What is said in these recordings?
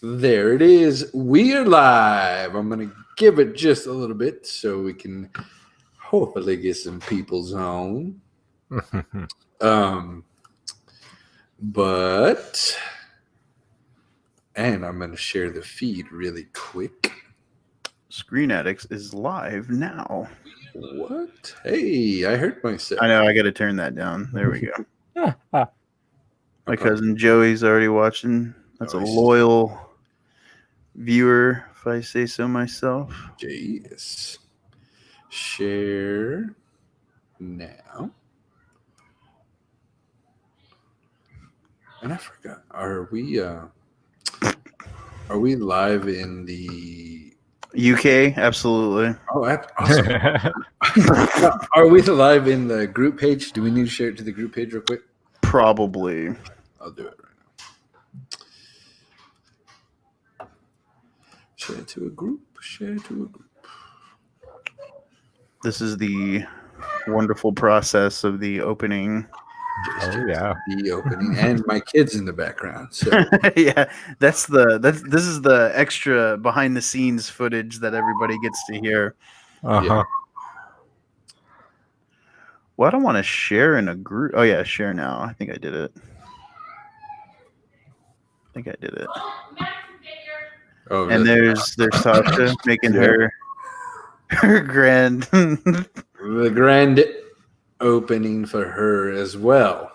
There it is. We are live. I'm going to give it just a little bit so we can hopefully get some people's on. But I'm going to share the feed really quick. Screen Addicts is live now. What? Hey, I hurt myself. I know, I got to turn that down. There we go. My cousin Joey's already watching. That's a loyal viewer, if I say so myself. Yes. Share now. And I forgot. Are we live in the UK? Absolutely. Oh, awesome. Are we live in the group page? Do we need to share it to the group page real quick? Probably. I'll do it right now. Share it to a group. This is the wonderful process of the opening. Oh yeah, the opening and my kids in the background. So yeah, this is the extra behind the scenes footage that everybody gets to hear. Yeah. Well, I don't want to share in a group. Oh yeah, share now. I think I did it. Oh, and there's Tasha making her grand the grand opening for her as well.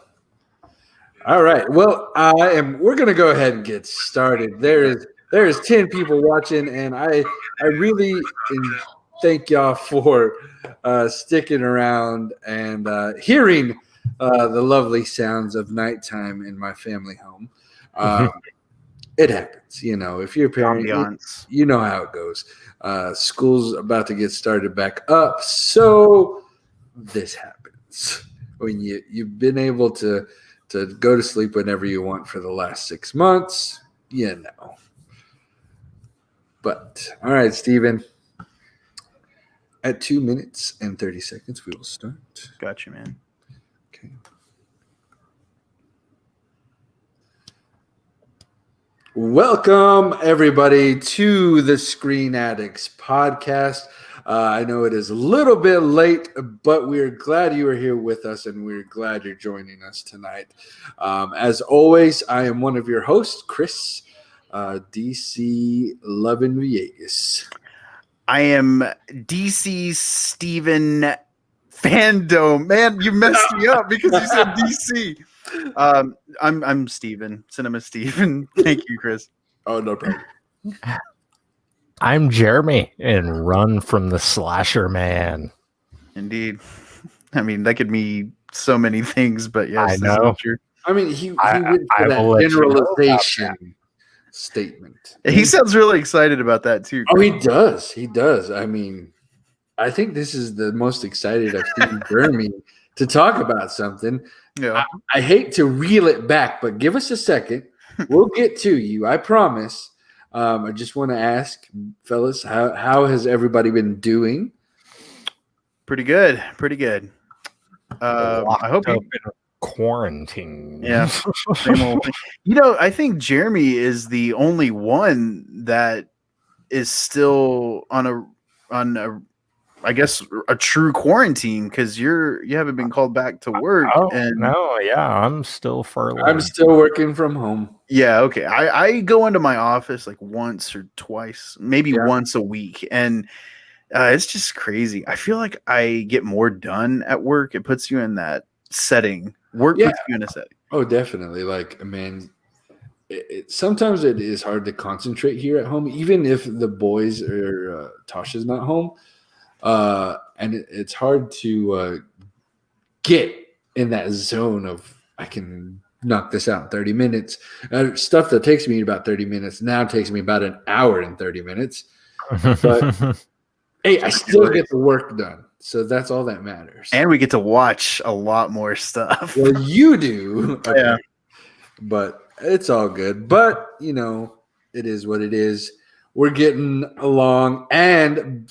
All right. Well, we're going to go ahead and get started. There's 10 people watching, and I really thank y'all for sticking around and hearing the lovely sounds of nighttime in my family home. It happens, if you're a parent, you know how it goes. School's about to get started back up, so this happens when you've been able to go to sleep whenever you want for the last 6 months, But all right, Steven. At 2 minutes and 30 seconds, we will start. Gotcha, man. Okay. Welcome, everybody, to the Screen Addicts podcast. I know it is a little bit late, but we're glad you are here with us, and we're glad you're joining us tonight. As always, I am one of your hosts, Chris, DC Lovin' Vegas. I am DC Steven Fandome. Man, you messed me up because you said DC. I'm Steven, Cinema Steven. Thank you, Chris. Oh, no problem. I'm Jeremy and run from the slasher man. Indeed. I mean, that could mean so many things, but yes, I know. True. I mean, he went for that generalization statement. He sounds really excited about that too. Oh, he does. He does. I mean, I think this is the most excited I've seen Jeremy to talk about something. Yeah. I hate to reel it back, but give us a second. We'll get to you. I promise. I just want to ask, fellas, how has everybody been doing? Pretty good. I hope you quarantine. Yeah. Same old thing. I think Jeremy is the only one that is still on a I guess a true quarantine because you haven't been called back to work. I'm still furloughed. I'm still working from home. Yeah, okay. I go into my office like once or twice, maybe once a week, and it's just crazy. I feel like I get more done at work. It puts you in that setting. Work puts you in a setting. Oh, definitely. Like, man, sometimes it is hard to concentrate here at home, even if the boys or Tasha's not home. And it's hard to get in that zone of I can knock this out in 30 minutes. Stuff that takes me about 30 minutes now takes me about an hour and 30 minutes. But hey, I still get the work done. So that's all that matters. And we get to watch a lot more stuff. Well, you do. Okay. Yeah. But it's all good. But, it is what it is. We're getting along. And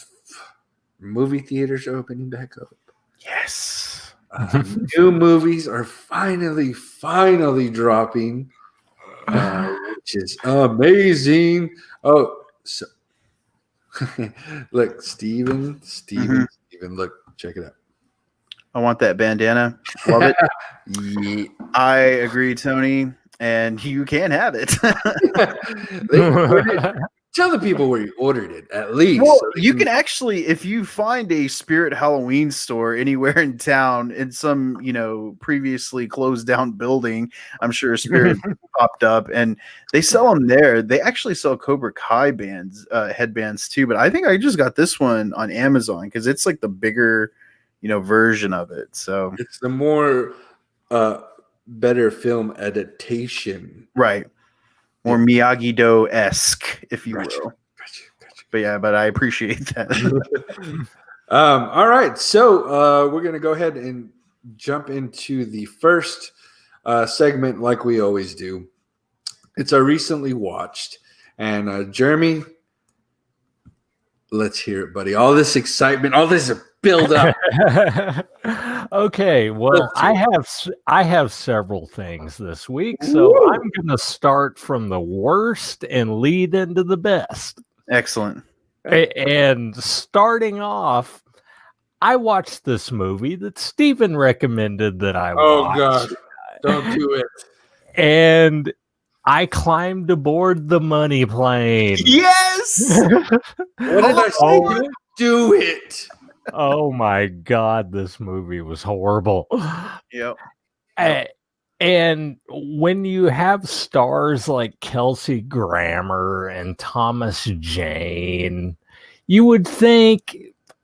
movie theaters are opening back up. Yes. New movies are finally dropping. which is amazing. Oh, so look, Steven, look, check it out. I want that bandana. Love it. Yeah. I agree, Tony, and you can have it. Tell the people where you ordered it, at least. Well, so you can actually, if you find a Spirit Halloween store anywhere in town in some, previously closed down building, I'm sure a Spirit popped up, and they sell them there. They actually sell Cobra Kai headbands too, but I think I just got this one on Amazon because it's like the bigger, version of it. So it's the more better film adaptation, right? More Miyagi-Do-esque, if you will. Gotcha. But I appreciate that. All right. So we're going to go ahead and jump into the first segment like we always do. It's our recently watched. And Jeremy, let's hear it, buddy. All this excitement, all this build up. Okay, well, I have several things this week, so Woo! I'm going to start from the worst and lead into the best. Excellent. And starting off, I watched this movie that Steven recommended that I watch. Oh God, don't do it. And I climbed aboard the money plane. Yes. What did I say? Do it. Oh my God, this movie was horrible. Yep. And when you have stars like Kelsey Grammer and Thomas Jane, you would think,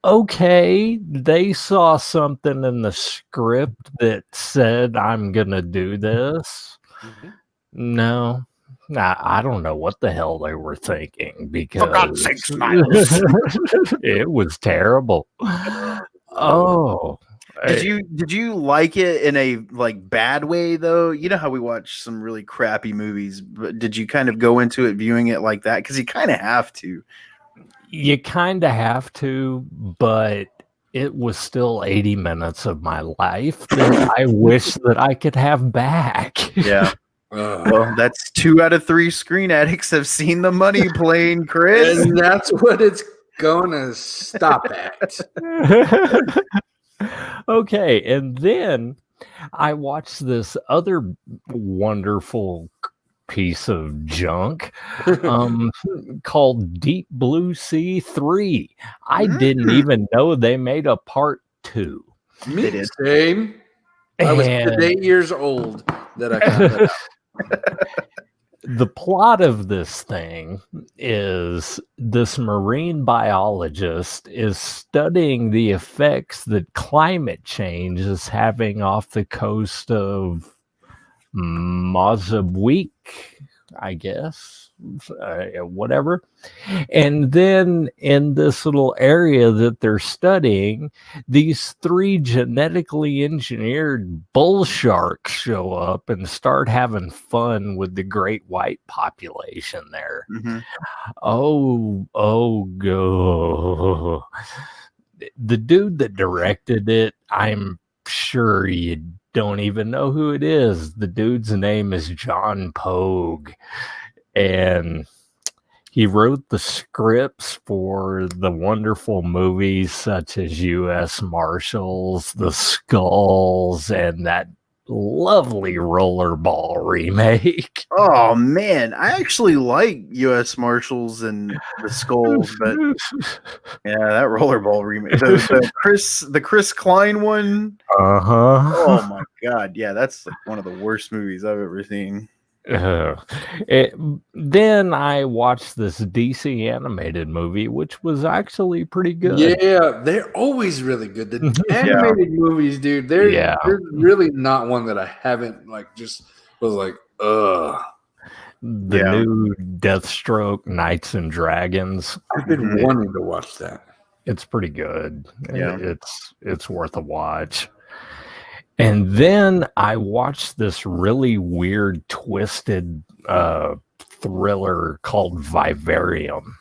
okay, they saw something in the script that said, I'm going to do this. Mm-hmm. No. I don't know what the hell they were thinking because for God's sakes, Miles. It was terrible. Oh, did you like it in a bad way though? You know how we watch some really crappy movies, but did you kind of go into it viewing it like that? Because you kind of have to. You kind of have to, but it was still 80 minutes of my life that I wish that I could have back. Yeah. Well, that's 2 out of 3 screen addicts have seen the money plane, Chris. And that's what it's gonna stop at. Okay, and then I watched this other wonderful piece of junk called Deep Blue Sea 3. I didn't even know they made a part 2. Me, same. I was 8 years old that I found that out. The plot of this thing is this marine biologist is studying the effects that climate change is having off the coast of Mozambique, I guess, whatever. And then in this little area that they're studying, these 3 genetically engineered bull sharks show up and start having fun with the great white population there. Mm-hmm. Go. The dude that directed it, I'm sure you don't even know who it is. The dude's name is John Pogue. And he wrote the scripts for the wonderful movies such as U.S. Marshals, The Skulls, and that lovely Rollerball remake. Oh man, I actually like U.S. Marshals and The Skulls, but yeah, that Rollerball remake, the Chris Klein one. Oh my God, yeah, that's one of the worst movies I've ever seen. Then I watched this DC animated movie, which was actually pretty good. Yeah, they're always really good. The animated movies, dude, there's really not one that I haven't just was like, ugh. The new Deathstroke Knights and Dragons. I've been wanting to watch that. It's pretty good. Yeah, it's worth a watch. And then I watched this really weird, twisted thriller called Vivarium.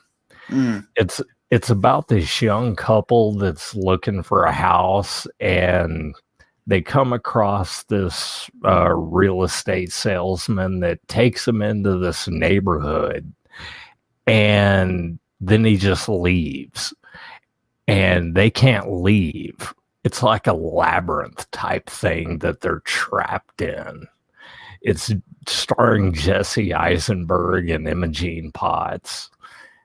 It's about this young couple that's looking for a house, and they come across this real estate salesman that takes them into this neighborhood, and then he just leaves, and they can't leave. It's like a labyrinth type thing that they're trapped in. It's starring Jesse Eisenberg and Imogen Potts.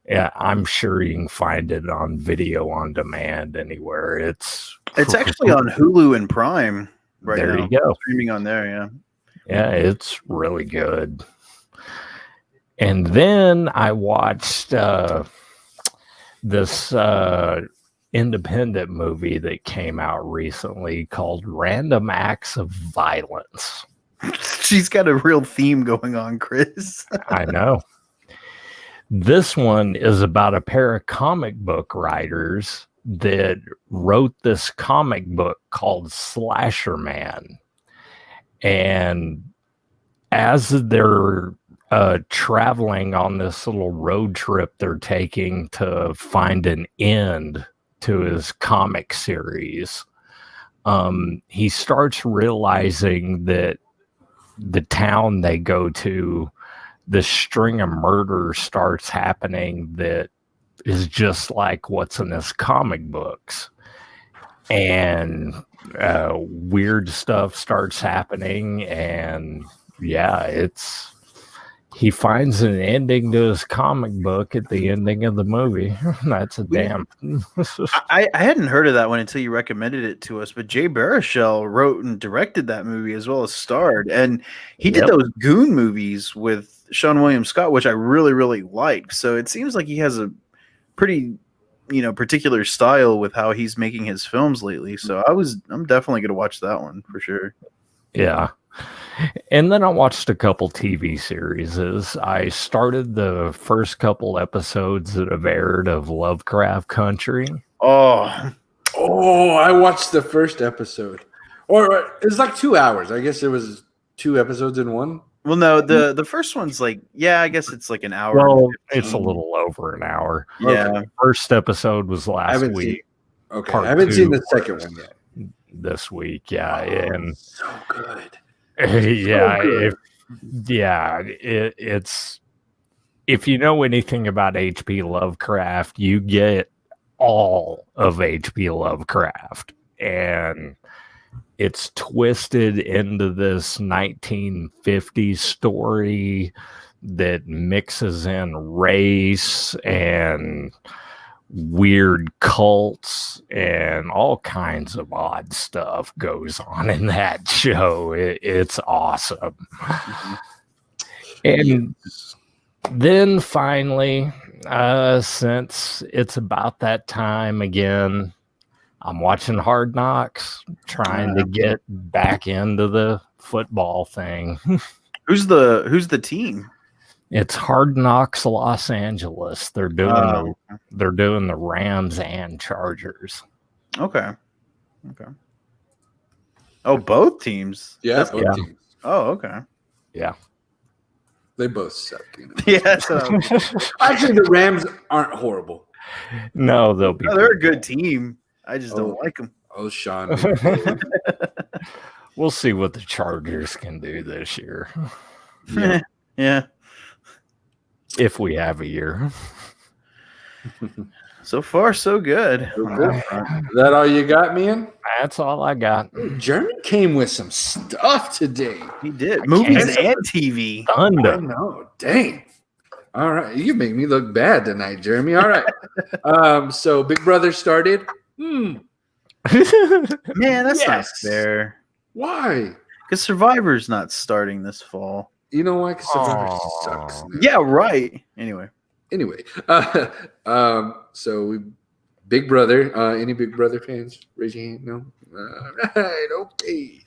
Yeah, I'm sure you can find it on video on demand anywhere. It's actually on Hulu and Prime right now. There you go. Streaming on there, yeah. Yeah, it's really good. And then I watched this independent movie that came out recently called Random Acts of Violence. She's got a real theme going on, Chris. I know. This one is about a pair of comic book writers that wrote this comic book called Slasher Man. And as they're traveling on this little road trip they're taking to find an end to his comic series, he starts realizing that the town they go to, the string of murder starts happening that is just like what's in his comic books. And weird stuff starts happening. And yeah, he finds an ending to his comic book at the ending of the movie. That's a damn. I hadn't heard of that one until you recommended it to us, but Jay Baruchel wrote and directed that movie as well as starred. And he did those Goon movies with Sean William Scott, which I really, really liked. So it seems like he has a pretty, particular style with how he's making his films lately. So I'm definitely going to watch that one for sure. Yeah. And then I watched a couple TV series. I started the first couple episodes that have aired of Lovecraft Country. Oh, I watched the first episode. Or it's like 2 hours. I guess it was 2 episodes in one. Well, no, the first one's like, I guess it's like an hour. Well, it's a little over an hour. Yeah. Okay. First episode was last week. I haven't seen the second one yet. This week, yeah. And so good. Yeah, it's if you know anything about H.P. Lovecraft, you get all of H.P. Lovecraft, and it's twisted into this 1950s story that mixes in race and weird cults and all kinds of odd stuff goes on in that show. It's awesome. And then finally, since it's about that time again, I'm watching Hard Knocks, trying to get back into the football thing. Who's the team? It's Hard Knocks Los Angeles. They're doing the Rams and Chargers. Okay. Oh, both teams. Yeah, both teams. Oh, okay. Yeah. They both suck. Yeah. So. Actually, the Rams aren't horrible. No, they'll be. They're a good team. I just don't like them. Oh, Sean. We'll see what the Chargers can do this year. Yeah. If we have a year. So far, so good. Is that all you got, man? That's all I got. Jeremy came with some stuff today. He did. Movies and TV. Thunder. I know. Dang. All right. You make me look bad tonight, Jeremy. All right. So Big Brother started. Man, that's not fair. Why? Because Survivor's not starting this fall. You know why? Because Survivor sucks. Now. Yeah, right. Anyway. So Big Brother. Any Big Brother fans? Raise your hand. No. All right. Okay.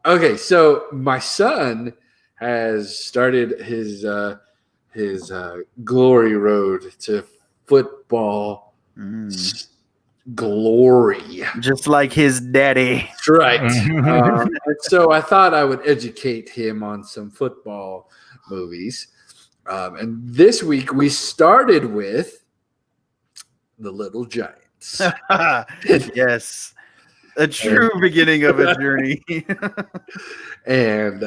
Okay. So my son has started his glory road to football glory, just like his daddy. That's right. So I thought I would educate him on some football movies. And this week we started with The Little Giants. Yes. A true beginning of a journey. And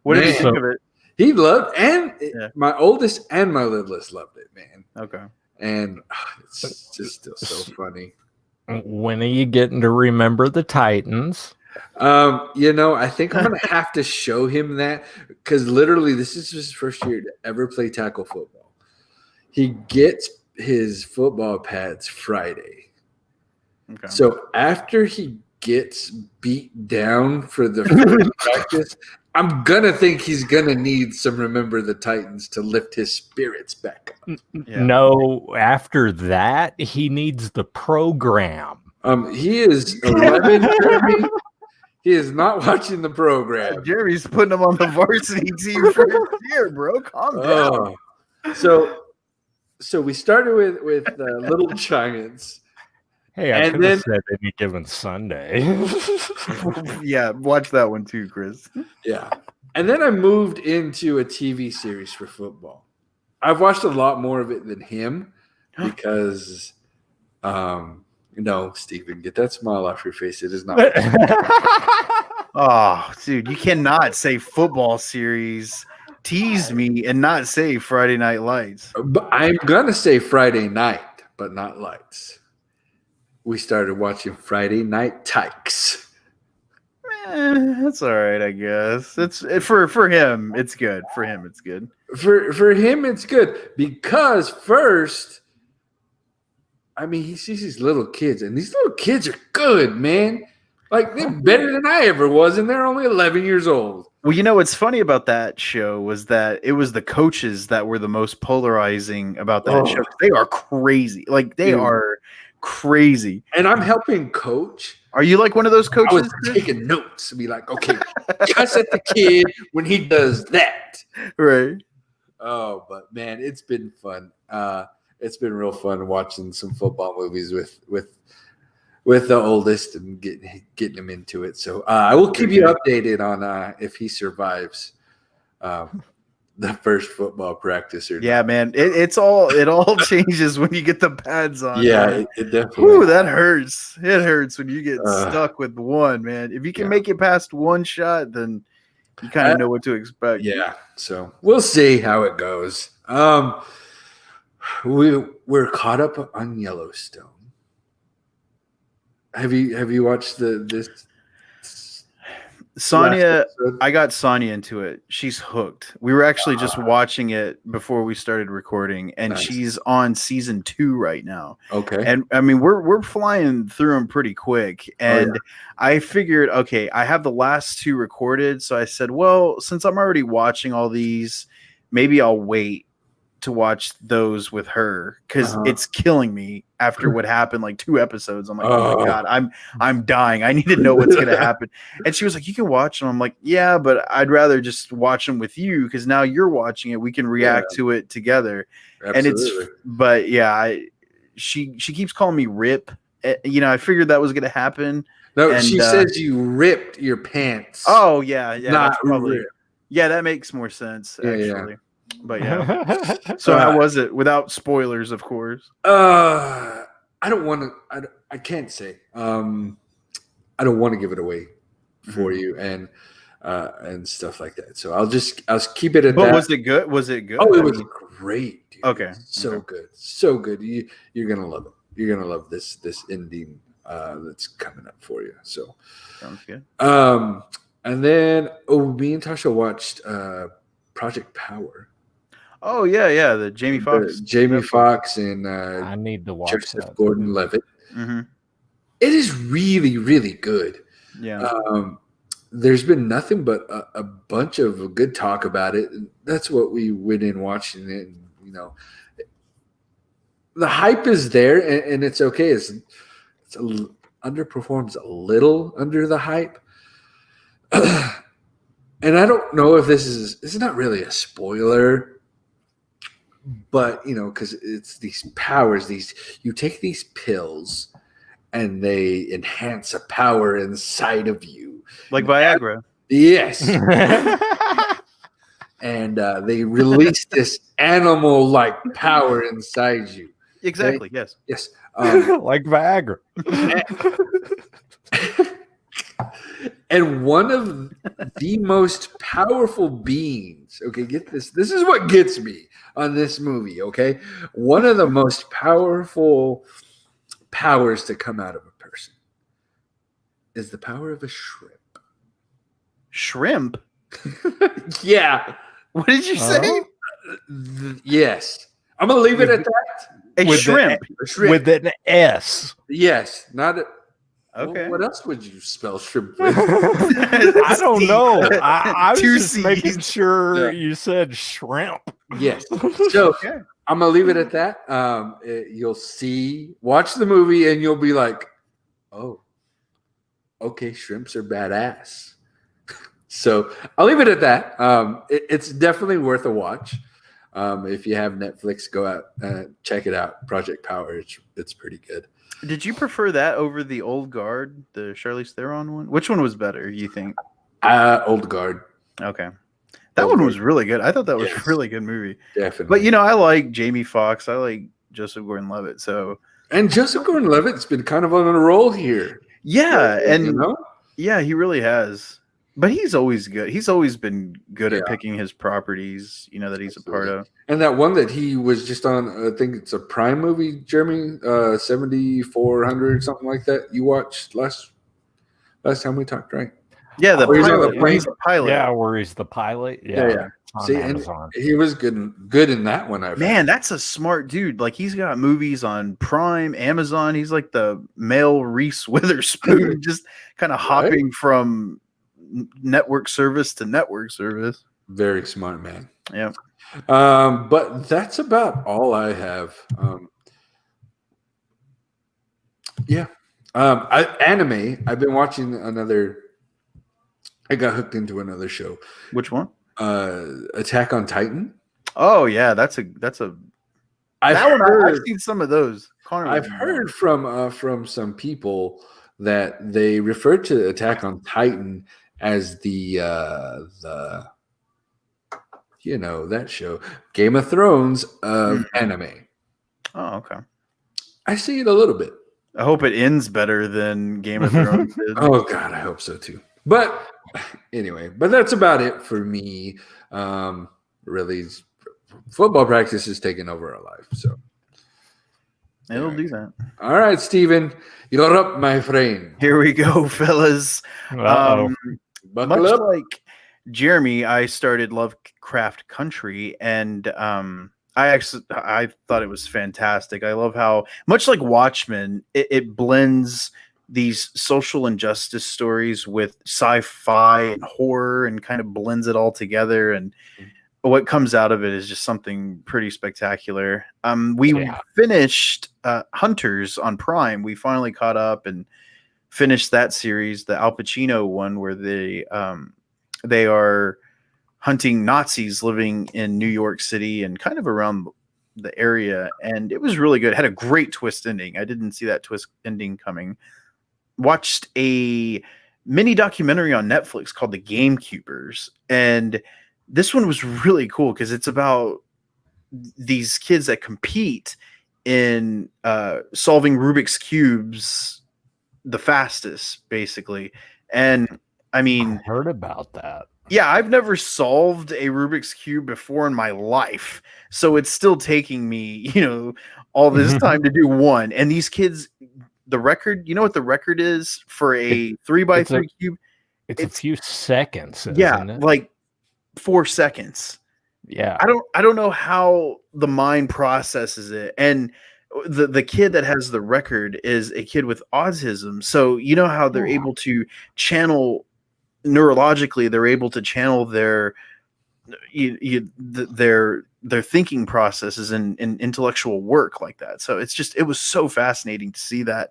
What did you man, think of it? he loved, and Yeah. my oldest and my littlest loved it, man. Okay. And it's just still so funny. When are you getting to remember the Titans? I think I'm gonna have to show him that, because literally this is his first year to ever play tackle football. He gets his football pads Friday. Okay. So after he gets beat down for the first practice, I'm gonna think he's gonna need some Remember the Titans to lift his spirits back up. Yeah. No, after that, he needs the program. He is 11. Jeremy. He is not watching the program. Jeremy's putting him on the varsity team for this year, bro. Calm down. So we started with Little Giants. Hey, I And could have then- said any given Sunday. Yeah, watch that one too, Chris. Yeah. And then I moved into a TV series for football. I've watched a lot more of it than him because, no, Stephen, get that smile off your face. It is not. Oh, dude, you cannot say football series, tease me, and not say Friday Night Lights. But I'm going to say Friday night, but not lights. We started watching Friday Night Tykes. That's all right, I guess. It's for him. It's good for him. It's good. For him, it's good because first, I mean, he sees these little kids, and these little kids are good, man. Like, they're better than I ever was, and they're only 11 years old. Well, you know what's funny about that show was that it was the coaches that were the most polarizing about that show. They are crazy. Like, they are crazy. And I'm helping coach. Are you like one of those I coaches? was taking notes and be like, okay, cuss at the kid when he does that. Right. Oh, but man, it's been fun. It's been real fun watching some football movies with the oldest and getting him into it. So I will keep you updated on if he survives the first football practice or Yeah, not. man. It all changes when you get the pads on. Yeah, man. it definitely. Whew, that hurts. It hurts when you get stuck with one, man. If you can Yeah. make it past one shot, then you kind of know what to expect. Yeah, so we'll see how it goes. We're caught up on Yellowstone. Have you watched this? Sonia, last episode? I got Sonia into it. She's hooked. We were actually just watching it before we started recording, and Nice. she's on season 2 right now. Okay. And I mean, we're flying through them pretty quick. And I figured, okay, I have the last 2 recorded, so I said, well, since I'm already watching all these, maybe I'll wait to watch those with her because it's killing me after what happened like 2 episodes. I'm like, oh my God, I'm dying. I need to know what's gonna happen. And she was like, you can watch them. I'm like, yeah, but I'd rather just watch them with you because now you're watching it. We can react to it together. Absolutely. She keeps calling me Rip. I figured that was gonna happen. No, and, she says you ripped your pants. Oh yeah, not that's probably rip. Yeah, that makes more sense actually. Yeah. But yeah. So how was it without spoilers, of course? I don't want to. I can't say. I don't want to give it away for you and stuff like that. So I'll keep it at that. But was it good? Was it good? Oh, it was great. Dude. Okay. So good. So good. You're gonna love it. You're gonna love this ending that's coming up for you. So Sounds good. And then me and Tasha watched Project Power. Oh yeah, the Jamie Foxx. Jamie Foxx and I need to watch Joseph that. Gordon-Levitt. Mm-hmm. It is really, really good. Yeah. There's been nothing but a bunch of good talk about it. And that's what we went in watching it. And, the hype is there, and it's okay. It's underperforms a little under the hype. And I don't know if this is not really a spoiler. But, because it's these powers, you take these pills and they enhance a power inside of you. Like Viagra. Yes. And they release this animal-like power inside you. Exactly. Yes. Yes. Like Viagra. And one of the most powerful beings, okay, get this. This is what gets me on this movie, okay? One of the most powerful powers to come out of a person is the power of a shrimp. Shrimp? Yeah. What did you say? Yes. I'm going to leave it at that. A shrimp. A shrimp. With an S. Yes. Not a, Okay. Well, what else would you spell shrimp with? I don't know. I was Two just making Cs. sure Yeah. you said shrimp. Yes. So Okay. I'm going to leave it at that. You'll watch the movie and you'll be like, oh, okay, shrimps are badass. So I'll leave it at that. It's definitely worth a watch. If you have Netflix, go out, check it out. Project Power. It's pretty good. Did you prefer that over the Old Guard, the Charlize Theron one? Which one was better, you think? Old Guard. Okay. That Old one Guard. was really good. I thought that was Yes. a really good movie. Definitely. But, I like Jamie Foxx. I like Joseph Gordon-Levitt. So, And Joseph Gordon-Levitt's been kind of on a roll here. yeah. And, know? yeah, he really has. But he's always good. He's always been good at Yeah. picking his properties, that he's a part of. And that one that he was just on, I think it's a Prime movie, Jeremy, 7400, something like that. You watched last time we talked, right? Yeah, the Where he's on pilot. the When he's a pilot. Yeah, where he's the pilot. Yeah. On See, and Amazon. he was good in that one. Man, that's a smart dude. Like, he's got movies on Prime, Amazon. He's like the male Reese Witherspoon, just kind of hopping from network service to network service. Very smart man. Yeah. But that's about all I have. Anime. I've been watching I got hooked into another show. Which one? Attack on Titan. Oh yeah, that's a I've seen some of those. Connor, I've heard from some people that they refer to Attack on Titan as the that show, Game of Thrones of anime. Oh, okay. I see it a little bit. I hope it ends better than Game of Thrones did. Oh God, I hope so too. But anyway, that's about it for me. Really, football practice is taking over our life. So It'll do that. all right, Steven, you're up, my friend. Here we go, fellas. Uh-oh. Buckle Much up. like Jeremy, I started Lovecraft Country, and I thought it was fantastic. I love how, much like Watchmen, it blends these social injustice stories with sci-fi and horror and kind of blends it all together. And what comes out of it is just something pretty spectacular. We finished Hunters on Prime. We finally caught up and finished that series, the Al Pacino one, where they are hunting Nazis living in New York City and kind of around the area. And it was really good. It had a great twist ending. I didn't see that twist ending coming. Watched a mini documentary on Netflix called The Gamekeepers. And this one was really cool because it's about these kids that compete in solving Rubik's Cubes the fastest, basically. And I mean, I heard about that. Yeah, I've never solved a Rubik's Cube before in my life. So it's still taking me, all this time to do one. And these kids, the record, you know what the record is for a 3x3 cube? It's a few seconds. Yeah, isn't it? like 4 seconds. Yeah. I don't know how the mind processes it. And the kid that has the record is a kid with autism. So you know how they're able to channel neurologically, they're able to channel their thinking processes and intellectual work like that. So it was so fascinating to see that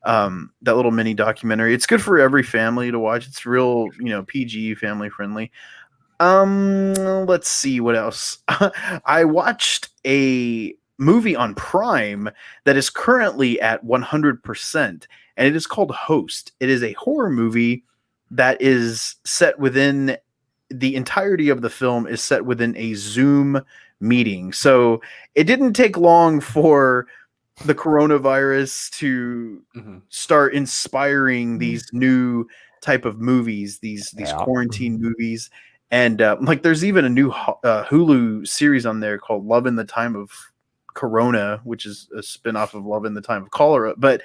that little mini documentary. It's good for every family to watch. It's real, PG, family friendly. Let's see what else. I watched a movie on Prime that is currently at 100%, and it is called Host. It is a horror movie that is set within the entirety of the film is set within a Zoom meeting. So it didn't take long for the coronavirus to start inspiring these new type of movies, these quarantine movies. And like there's even a new Hulu series on there called Love in the Time of Corona, which is a spinoff of Love in the Time of Cholera. But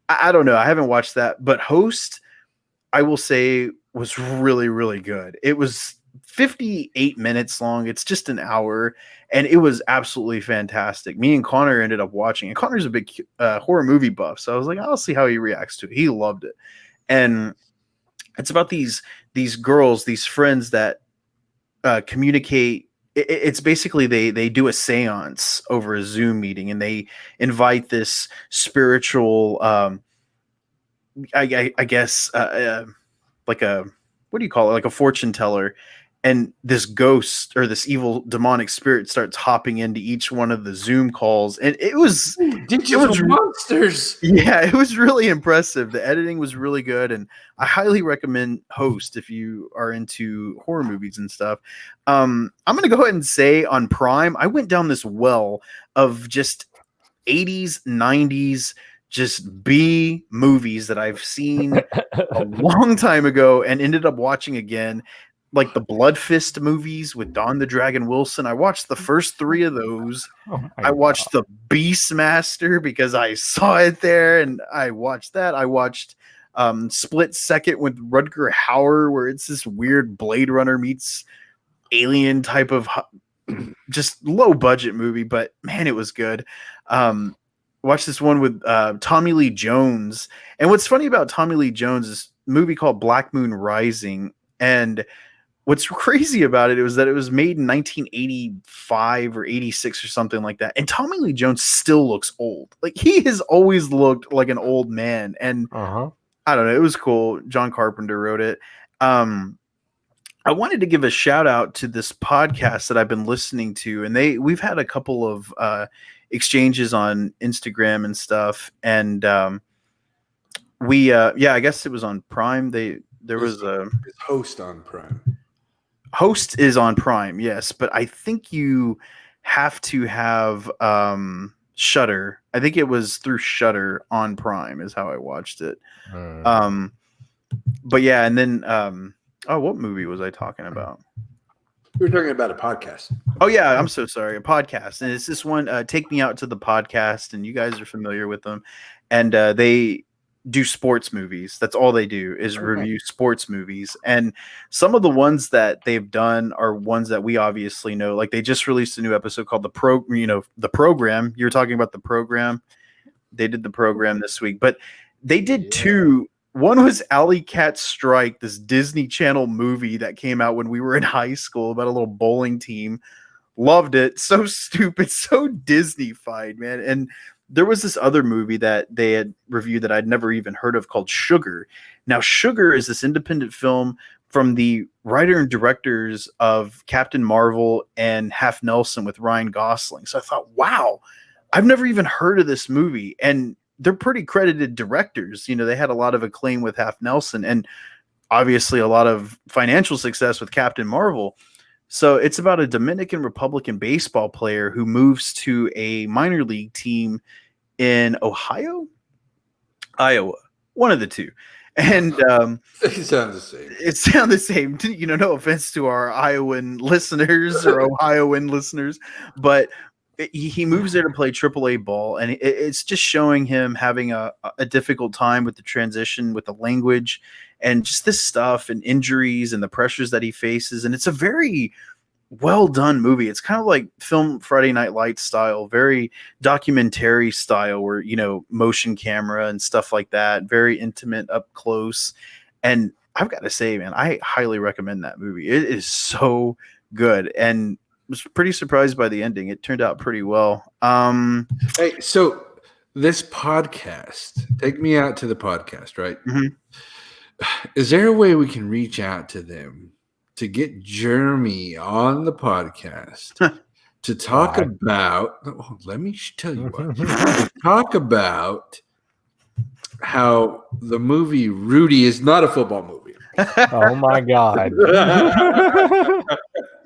I don't know. I haven't watched that. But Host, I will say, was really, really good. It was 58 minutes long. It's just an hour. And it was absolutely fantastic. Me and Connor ended up watching. And Connor's a big horror movie buff. So I was like, I'll see how he reacts to it. He loved it. And it's about these girls, these friends that communicate. It's basically they do a seance over a Zoom meeting, and they invite this spiritual, I guess, like a, what do you call it? Like a fortune teller. And this ghost or this evil demonic spirit starts hopping into each one of the Zoom calls. And it was monsters. Yeah, it was really impressive. The editing was really good. And I highly recommend Host if you are into horror movies and stuff. I'm going to go ahead and say on Prime, I went down this well of just 80s, 90s, just B movies that I've seen a long time ago and ended up watching again. Like the Blood Fist movies with Don the Dragon Wilson. I watched the first 3 of those. I watched the Beastmaster because I saw it there, and I watched that. I watched Split Second with Rutger Hauer, where it's this weird Blade Runner meets Alien type of just low budget movie, but man, it was good. Watched this one with Tommy Lee Jones. And what's funny about Tommy Lee Jones is a movie called Black Moon Rising. And what's crazy about it was that it was made in 1985 or 86 or something like that. And Tommy Lee Jones still looks old. Like he has always looked like an old man. And I don't know. It was cool. John Carpenter wrote it. I wanted to give a shout out to this podcast that I've been listening to. And we've had a couple of exchanges on Instagram and stuff. And I guess it was on Prime. There was a Host on Prime. Host is on Prime, yes, but I think you have to have Shudder. I think it was through Shudder on Prime is how I watched it. But yeah, and then what movie was I talking about? We were talking about a podcast. Oh yeah, I'm so sorry, a podcast, and it's this one. Take Me Out to the Podcast, and you guys are familiar with them, and they do sports movies. That's all they do is review sports movies. And some of the ones that they've done are ones that we obviously know. Like they just released a new episode called The Program. You're talking about The Program. They did The Program this week, but they did 2. One was Alley Cat Strike, this Disney Channel movie that came out when we were in high school about a little bowling team. Loved it. So stupid, so Disney-fied, man. And there was this other movie that they had reviewed that I'd never even heard of called Sugar. Now, Sugar is this independent film from the writer and directors of Captain Marvel and Half Nelson with Ryan Gosling. So I thought, wow, I've never even heard of this movie. And they're pretty credited directors. You know, they had a lot of acclaim with Half Nelson and obviously a lot of financial success with Captain Marvel. So it's about a Dominican Republican baseball player who moves to a minor league team in Iowa, one of the two. And it sounds the same. It sounds the same. You know, no offense to our Iowan listeners or Ohioan listeners, but he moves there to play AAA ball, and it's just showing him having a difficult time with the transition with the language and just this stuff and injuries and the pressures that he faces. And it's a very well done movie. It's kind of like film Friday Night Lights style, very documentary style where, you know, motion camera and stuff like that, very intimate up close. And I've got to say, man, I highly recommend that movie. It is so good. And was pretty surprised by the ending. It turned out pretty well. Hey, so this podcast, Take Me Out to the Podcast, right? Mm-hmm. Is there a way we can reach out to them to get Jeremy on the podcast to talk about? Oh, let me tell you what. Talk about how the movie Rudy is not a football movie. Oh my God.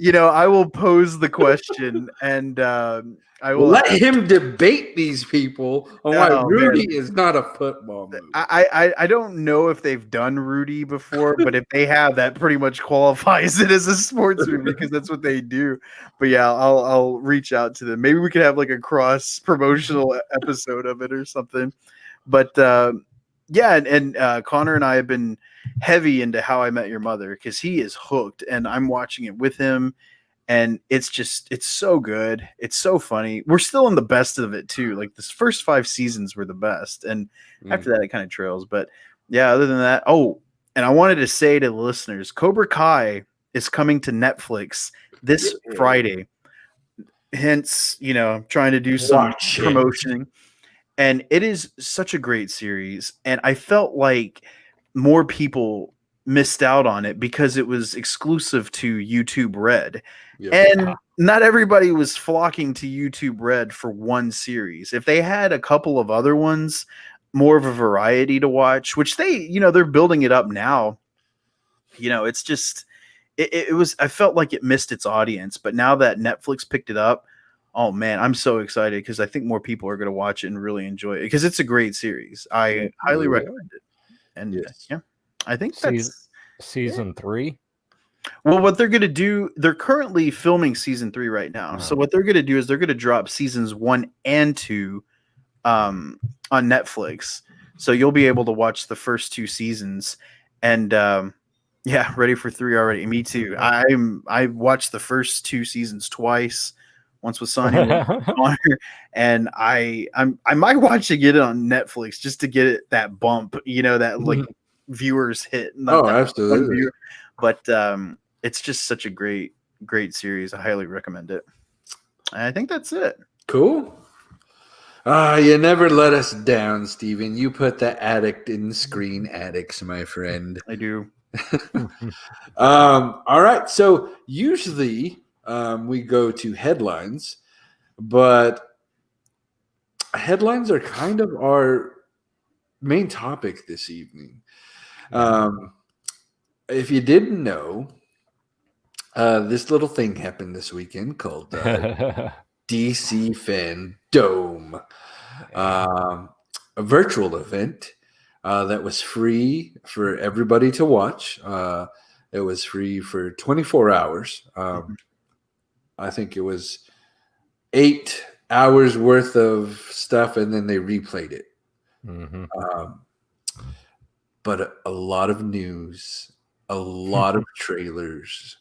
I will pose the question, and I will Let him debate these people on why Oh, Rudy man. is not a football movie. I don't know if they've done Rudy before, but if they have, that pretty much qualifies it as a sports movie because that's what they do. But yeah, I'll reach out to them. Maybe we could have like a cross promotional episode of it or something. But yeah, and Connor and I have been heavy into How I Met Your Mother because he is hooked, and I'm watching it with him. And it's so good. It's so funny. We're still in the best of it too. Like this first 5 seasons were the best. And after that, it kind of trails. But yeah, other than that, and I wanted to say to the listeners, Cobra Kai is coming to Netflix this Friday. Hence, trying to do some promotion. And it is such a great series. And I felt like more people missed out on it because it was exclusive to YouTube Red. And not everybody was flocking to YouTube Red for one series. If they had a couple of other ones, more of a variety to watch, which they're building it up now. It's just it was, I felt like it missed its audience, but now that Netflix picked it up, oh man, I'm so excited because I think more people are going to watch it and really enjoy it because it's a great series. I highly recommend it. And yeah, I think that's season 3. Well, what they're going to do, they're currently filming season 3 right now. So what they're going to do is they're going to drop seasons 1 and 2 on Netflix. So you'll be able to watch the first 2 seasons. And yeah, ready for 3 already. Me too. I watched the first 2 seasons twice. Once with Sonny, and I might watch it, get it on Netflix just to get it that bump, that like viewers hit. Absolutely. But it's just such a great series. I highly recommend it. And I think that's it. Cool. You never let us down, Steven. You put the addict in Screen Addicts, my friend. I do. All right. So usually we go to headlines, but headlines are kind of our main topic this evening. If you didn't know, this little thing happened this weekend called DC Fandome, a virtual event that was free for everybody to watch. It was free for 24 hours. I think it was 8 hours worth of stuff, and then they replayed it. But a lot of news, a lot of trailers,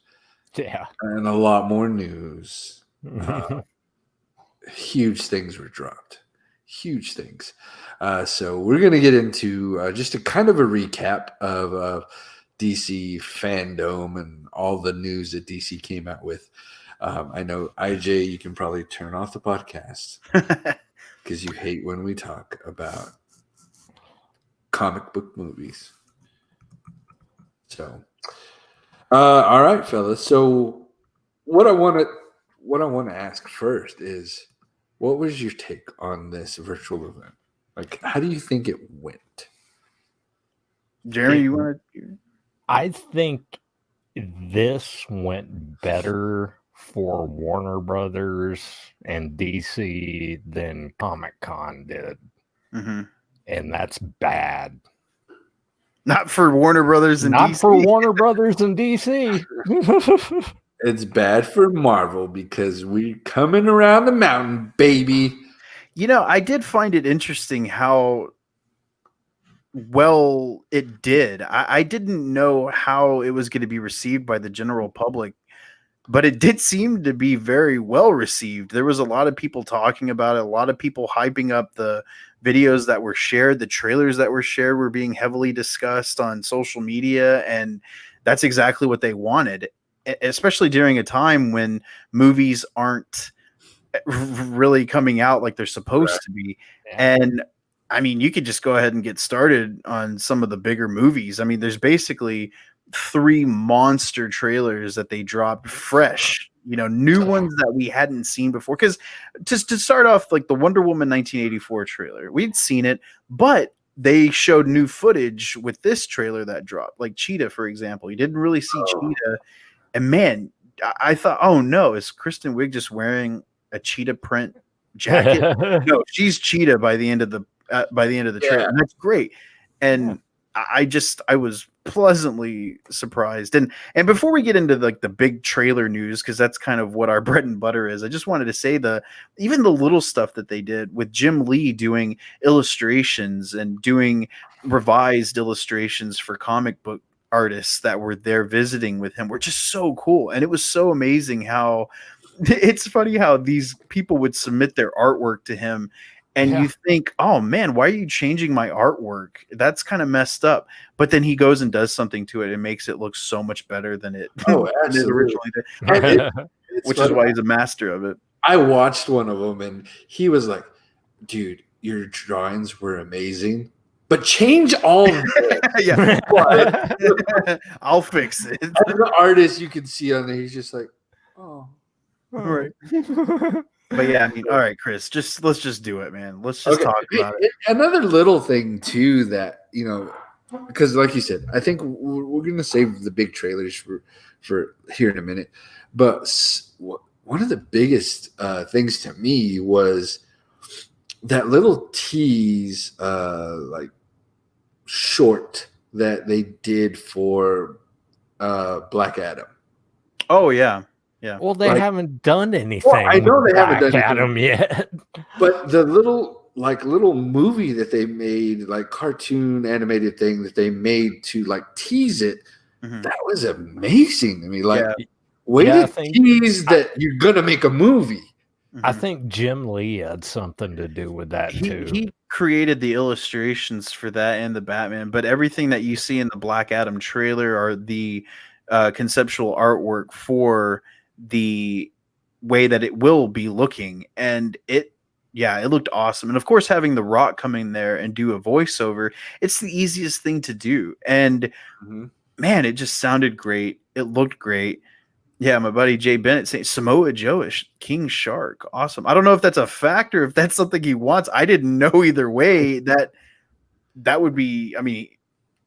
and a lot more news. Huge things were dropped. Huge things. So we're going to get into just a kind of a recap of DC Fandome and all the news that DC came out with. I know, IJ, you can probably turn off the podcast because you hate when we talk about comic book movies. So, all right, fellas. So, what I want to ask first is, what was your take on this virtual event? Like, how do you think it went? Jeremy, you want to? I think this went better for Warner Brothers and DC than Comic-Con did. And that's bad. Not for Warner Brothers and DC. Not for Warner Brothers and DC. It's bad for Marvel because we're coming around the mountain, baby. I did find it interesting how well it did. I didn't know how it was going to be received by the general public, but it did seem to be very well received. There was a lot of people talking about it, a lot of people hyping up the videos that were shared, the trailers that were shared were being heavily discussed on social media, and that's exactly what they wanted, especially during a time when movies aren't really coming out like they're supposed to be. And I mean, you could just go ahead and get started on some of the bigger movies. I mean, there's basically 3 monster trailers that they dropped fresh, new ones that we hadn't seen before. Because just to start off, like the Wonder Woman 1984 trailer, we'd seen it, but they showed new footage with this trailer that dropped, like Cheetah, for example. You didn't really see Cheetah, and man, I thought, oh no, is Kristen Wiig just wearing a cheetah print jacket? No, she's Cheetah by the end of the trailer. And that's great. And I was pleasantly surprised. And before we get into like the big trailer news, because that's kind of what our bread and butter is, I just wanted to say even the little stuff that they did with Jim Lee doing illustrations and doing revised illustrations for comic book artists that were there visiting with him were just so cool. And it was so amazing how it's funny how these people would submit their artwork to him and you think, oh man, why are you changing my artwork? That's kind of messed up. But then he goes and does something to it and makes it look so much better than it, originally did. Which is why he's a master of it. I watched one of them and he was like, dude, your drawings were amazing, but change all of it. I'll fix it. As the artist, you can see on there, he's just like, oh. Right. But yeah, I mean, all right, Chris, let's just do it, man. Let's just talk about it. Another little thing too that, because like you said, I think we're going to save the big trailers for here in a minute. But one of the biggest things to me was that little tease, like short that they did for Black Adam. Oh yeah. Yeah. Well, they haven't done anything. Well, I know they haven't done Adam yet. But the little movie that they made, like cartoon animated thing that they made to like tease it, that was amazing to me. Like, way to tease that you're gonna make a movie. I think Jim Lee had something to do with that too. He created the illustrations for that and the Batman, but everything that you see in the Black Adam trailer are the conceptual artwork for the way that it will be looking, and it looked awesome. And of course, having The Rock come in there and do a voiceover, it's the easiest thing to do. And man, it just sounded great. It looked great. Yeah, my buddy Jay Bennett saying Samoa Joe is King Shark. Awesome. I don't know if that's a fact or if that's something he wants. I didn't know either way. That would be. I mean,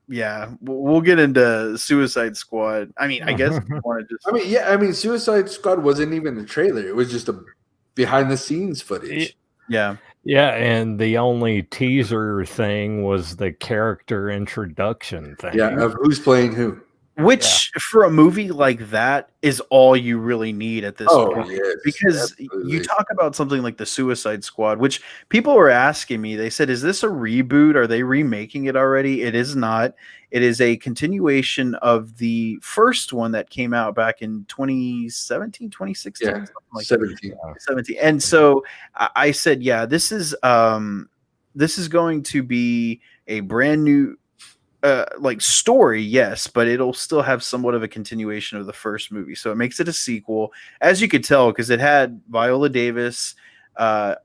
yeah, we'll get into Suicide Squad. I mean, I guess if you want to just. Suicide Squad wasn't even a trailer. It was just a behind the scenes footage. Yeah. Yeah, and the only teaser thing was the character introduction thing. Yeah, of who's playing who. Which, for a movie like that, is all you really need at this point. Yes, because absolutely. You talk about something like the Suicide Squad, which people were asking me. They said, is this a reboot? Are they remaking it already? It is not. It is a continuation of the first one that came out back in 2017, 2016? Yeah, like 17. 17. And so I said, yeah, this is going to be a brand new like story, yes, but it'll still have somewhat of a continuation of the first movie. So it makes it a sequel, as you could tell, because it had Viola Davis, Margot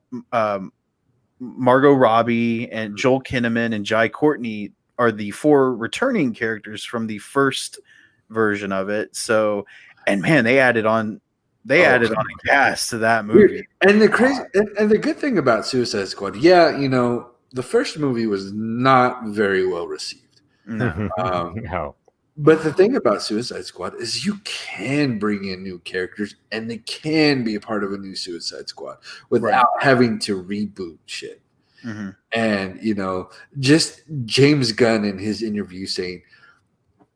Robbie, and Joel Kinnaman and Jai Courtney are the 4 returning characters from the first version of it. So, and man, they added on a cast to that movie. And the crazy and the good thing about Suicide Squad, the first movie was not very well received. No. But the thing about Suicide Squad is you can bring in new characters and they can be a part of a new Suicide Squad without having to reboot shit. And, just James Gunn in his interview saying,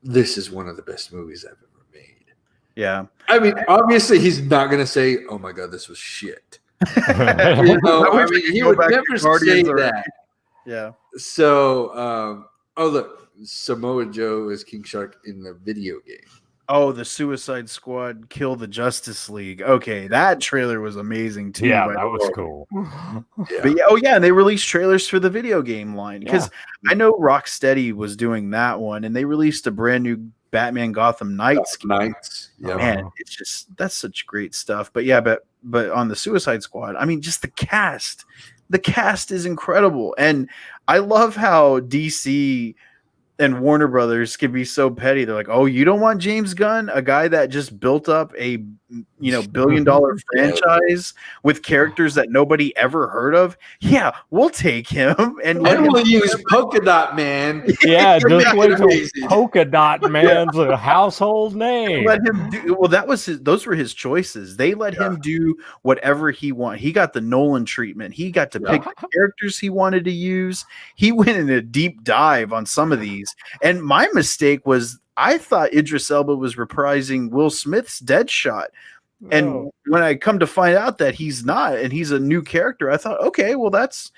this is one of the best movies I've ever made. Yeah. I mean, obviously he's not going to say, oh my God, this was shit. He would never say that. Yeah. So, look, Samoa Joe is King Shark in the video game. Oh, the Suicide Squad Kill the Justice League. Okay, that trailer was amazing too. Yeah, that was cool. But and they released trailers for the video game line because I know Rocksteady was doing that one, and they released a brand new Batman Gotham Knights. Yeah, man, it's just that's such great stuff. But but on the Suicide Squad, I mean, just the cast. The cast is incredible, and I love how DC and Warner Brothers can be so petty. They're like, oh, you don't want James Gunn, a guy that just built up a billion-dollar franchise with characters that nobody ever heard of. Yeah, we'll take him and we'll use Polka Dot Man. Yeah, It'll just make wait it till amazing. Polka Dot Man's a household name. let him do. Well, those were his choices. They let him do whatever he wanted. He got the Nolan treatment. He got to pick the characters he wanted to use. He went in a deep dive on some of these. And my mistake was I thought Idris Elba was reprising Will Smith's Deadshot. And when I come to find out that he's not, and he's a new character, I thought, okay, well, that's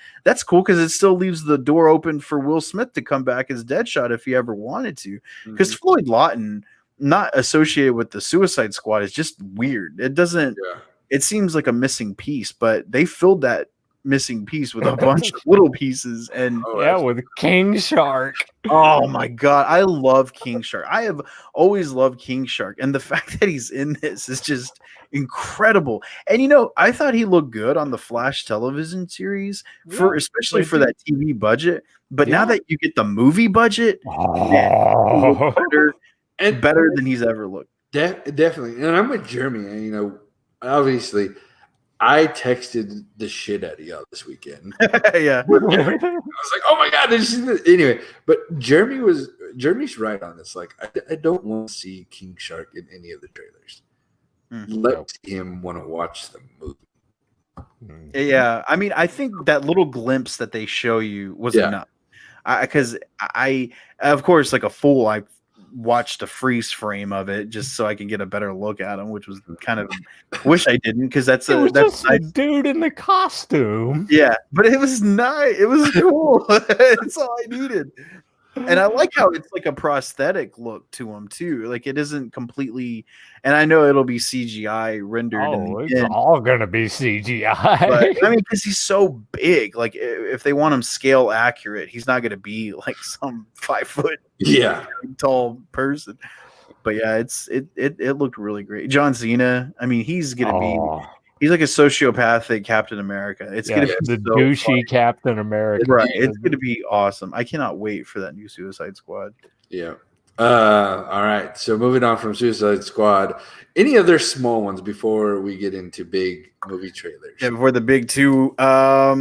cool because it still leaves the door open for Will Smith to come back as Deadshot if he ever wanted to. Because Floyd Lawton, not associated with the Suicide Squad, is just weird. It doesn't. Yeah. It seems like a missing piece, but they filled that missing piece with a bunch of little pieces. And with King Shark. Oh my god, I love King Shark. I have always loved King Shark, and the fact that he's in this is just incredible. And I thought he looked good on the Flash television series especially for that TV budget. But now that you get the movie budget, better than he's ever looked. Definitely, and I'm with Jeremy. And obviously, I texted the shit out of y'all this weekend. Yeah. I was like, oh my God. Anyway, but Jeremy's right on this. Like, I don't want to see King Shark in any of the trailers. Let him want to watch the movie. Yeah. I mean, I think that little glimpse that they show you was enough. Because I, of course, like a fool, I watched a freeze frame of it just so I can get a better look at him, which was kind of wish I didn't because that's a dude in the costume. Yeah, but it was nice. It was cool. That's all I needed. And I like how it's like a prosthetic look to him too. Like it isn't completely. And I know it'll be CGI rendered. Oh, it's all gonna be CGI. But, I mean, because he's so big. Like if they want him scale accurate, he's not gonna be like some 5 foot tall person. But yeah, it looked really great. John Cena. I mean, he's gonna be. He's like a sociopathic Captain America. It's gonna be the douchey Captain America. Right. It's gonna be awesome. I cannot wait for that new Suicide Squad. Yeah. All right. So moving on from Suicide Squad, any other small ones before we get into big movie trailers? Yeah, before the big two. I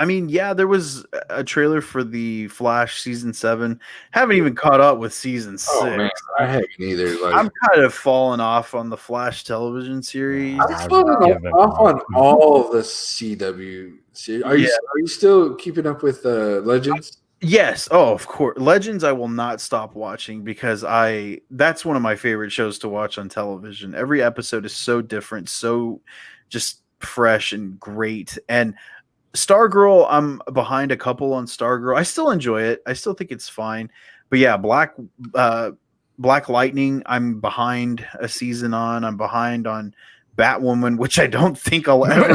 mean, there was a trailer for the Flash season 7. Haven't even caught up with season 6. Man, I haven't either. I'm kind of falling off on the Flash television series. I'm falling off on all the CW series. Are you still keeping up with Legends? Yes. Oh, of course. Legends I will not stop watching because that's one of my favorite shows to watch on television. Every episode is so different, so just fresh and great. And Stargirl, I'm behind a couple on Stargirl. I still enjoy it. I still think it's fine. But yeah, Black Lightning, I'm behind a season on. I'm behind on Batwoman, which I don't think I'll ever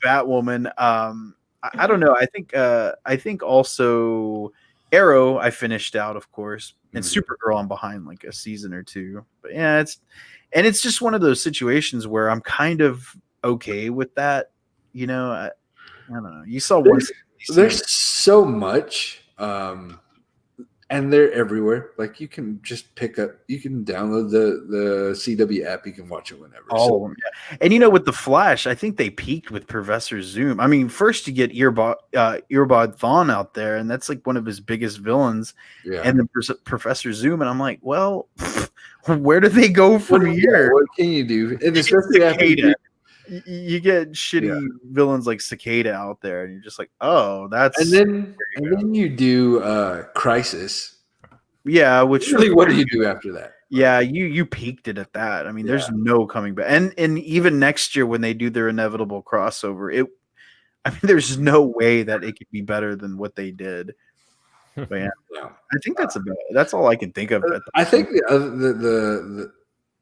Batwoman. I don't know. I think also Arrow I finished out, of course, and Supergirl I'm behind like a season or 2. But yeah, it's just one of those situations where I'm kind of okay with that. I don't know. You saw one. There's so much, and they're everywhere. Like you can just you can download the CW app. You can watch it whenever. Oh, yeah. And with the Flash, I think they peaked with Professor Zoom. I mean, first you get Earbod Thawne out there, and that's like one of his biggest villains. Yeah. And then Professor Zoom, and I'm like, well, where do they go from here? What can you do? And especially after you get shitty villains like Cicada out there, and you're just like, oh, that's. And then you do Crisis. Yeah, which really, what do you do after that? Yeah, you peaked it at that. I mean, there's no coming back. And even next year when they do their inevitable crossover, there's no way that it could be better than what they did. But yeah, I think that's all I can think of. I think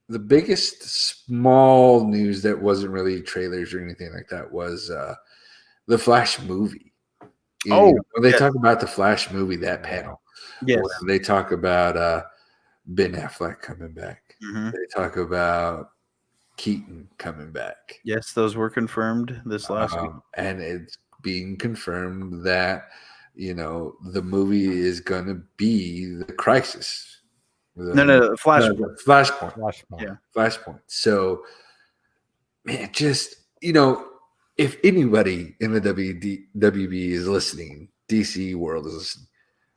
the biggest small news that wasn't really trailers or anything like that was the Flash movie. When they talk about the Flash movie, that panel. Yes. When they talk about Ben Affleck coming back. Mm-hmm. They talk about Keaton coming back. Yes, those were confirmed this last week. And it's being confirmed that, the movie is going to be the Crisis No, Flashpoint. Flashpoint. Flashpoint. Yeah. Flashpoint. So, man, just, if anybody in the WB is listening, DC world is listening,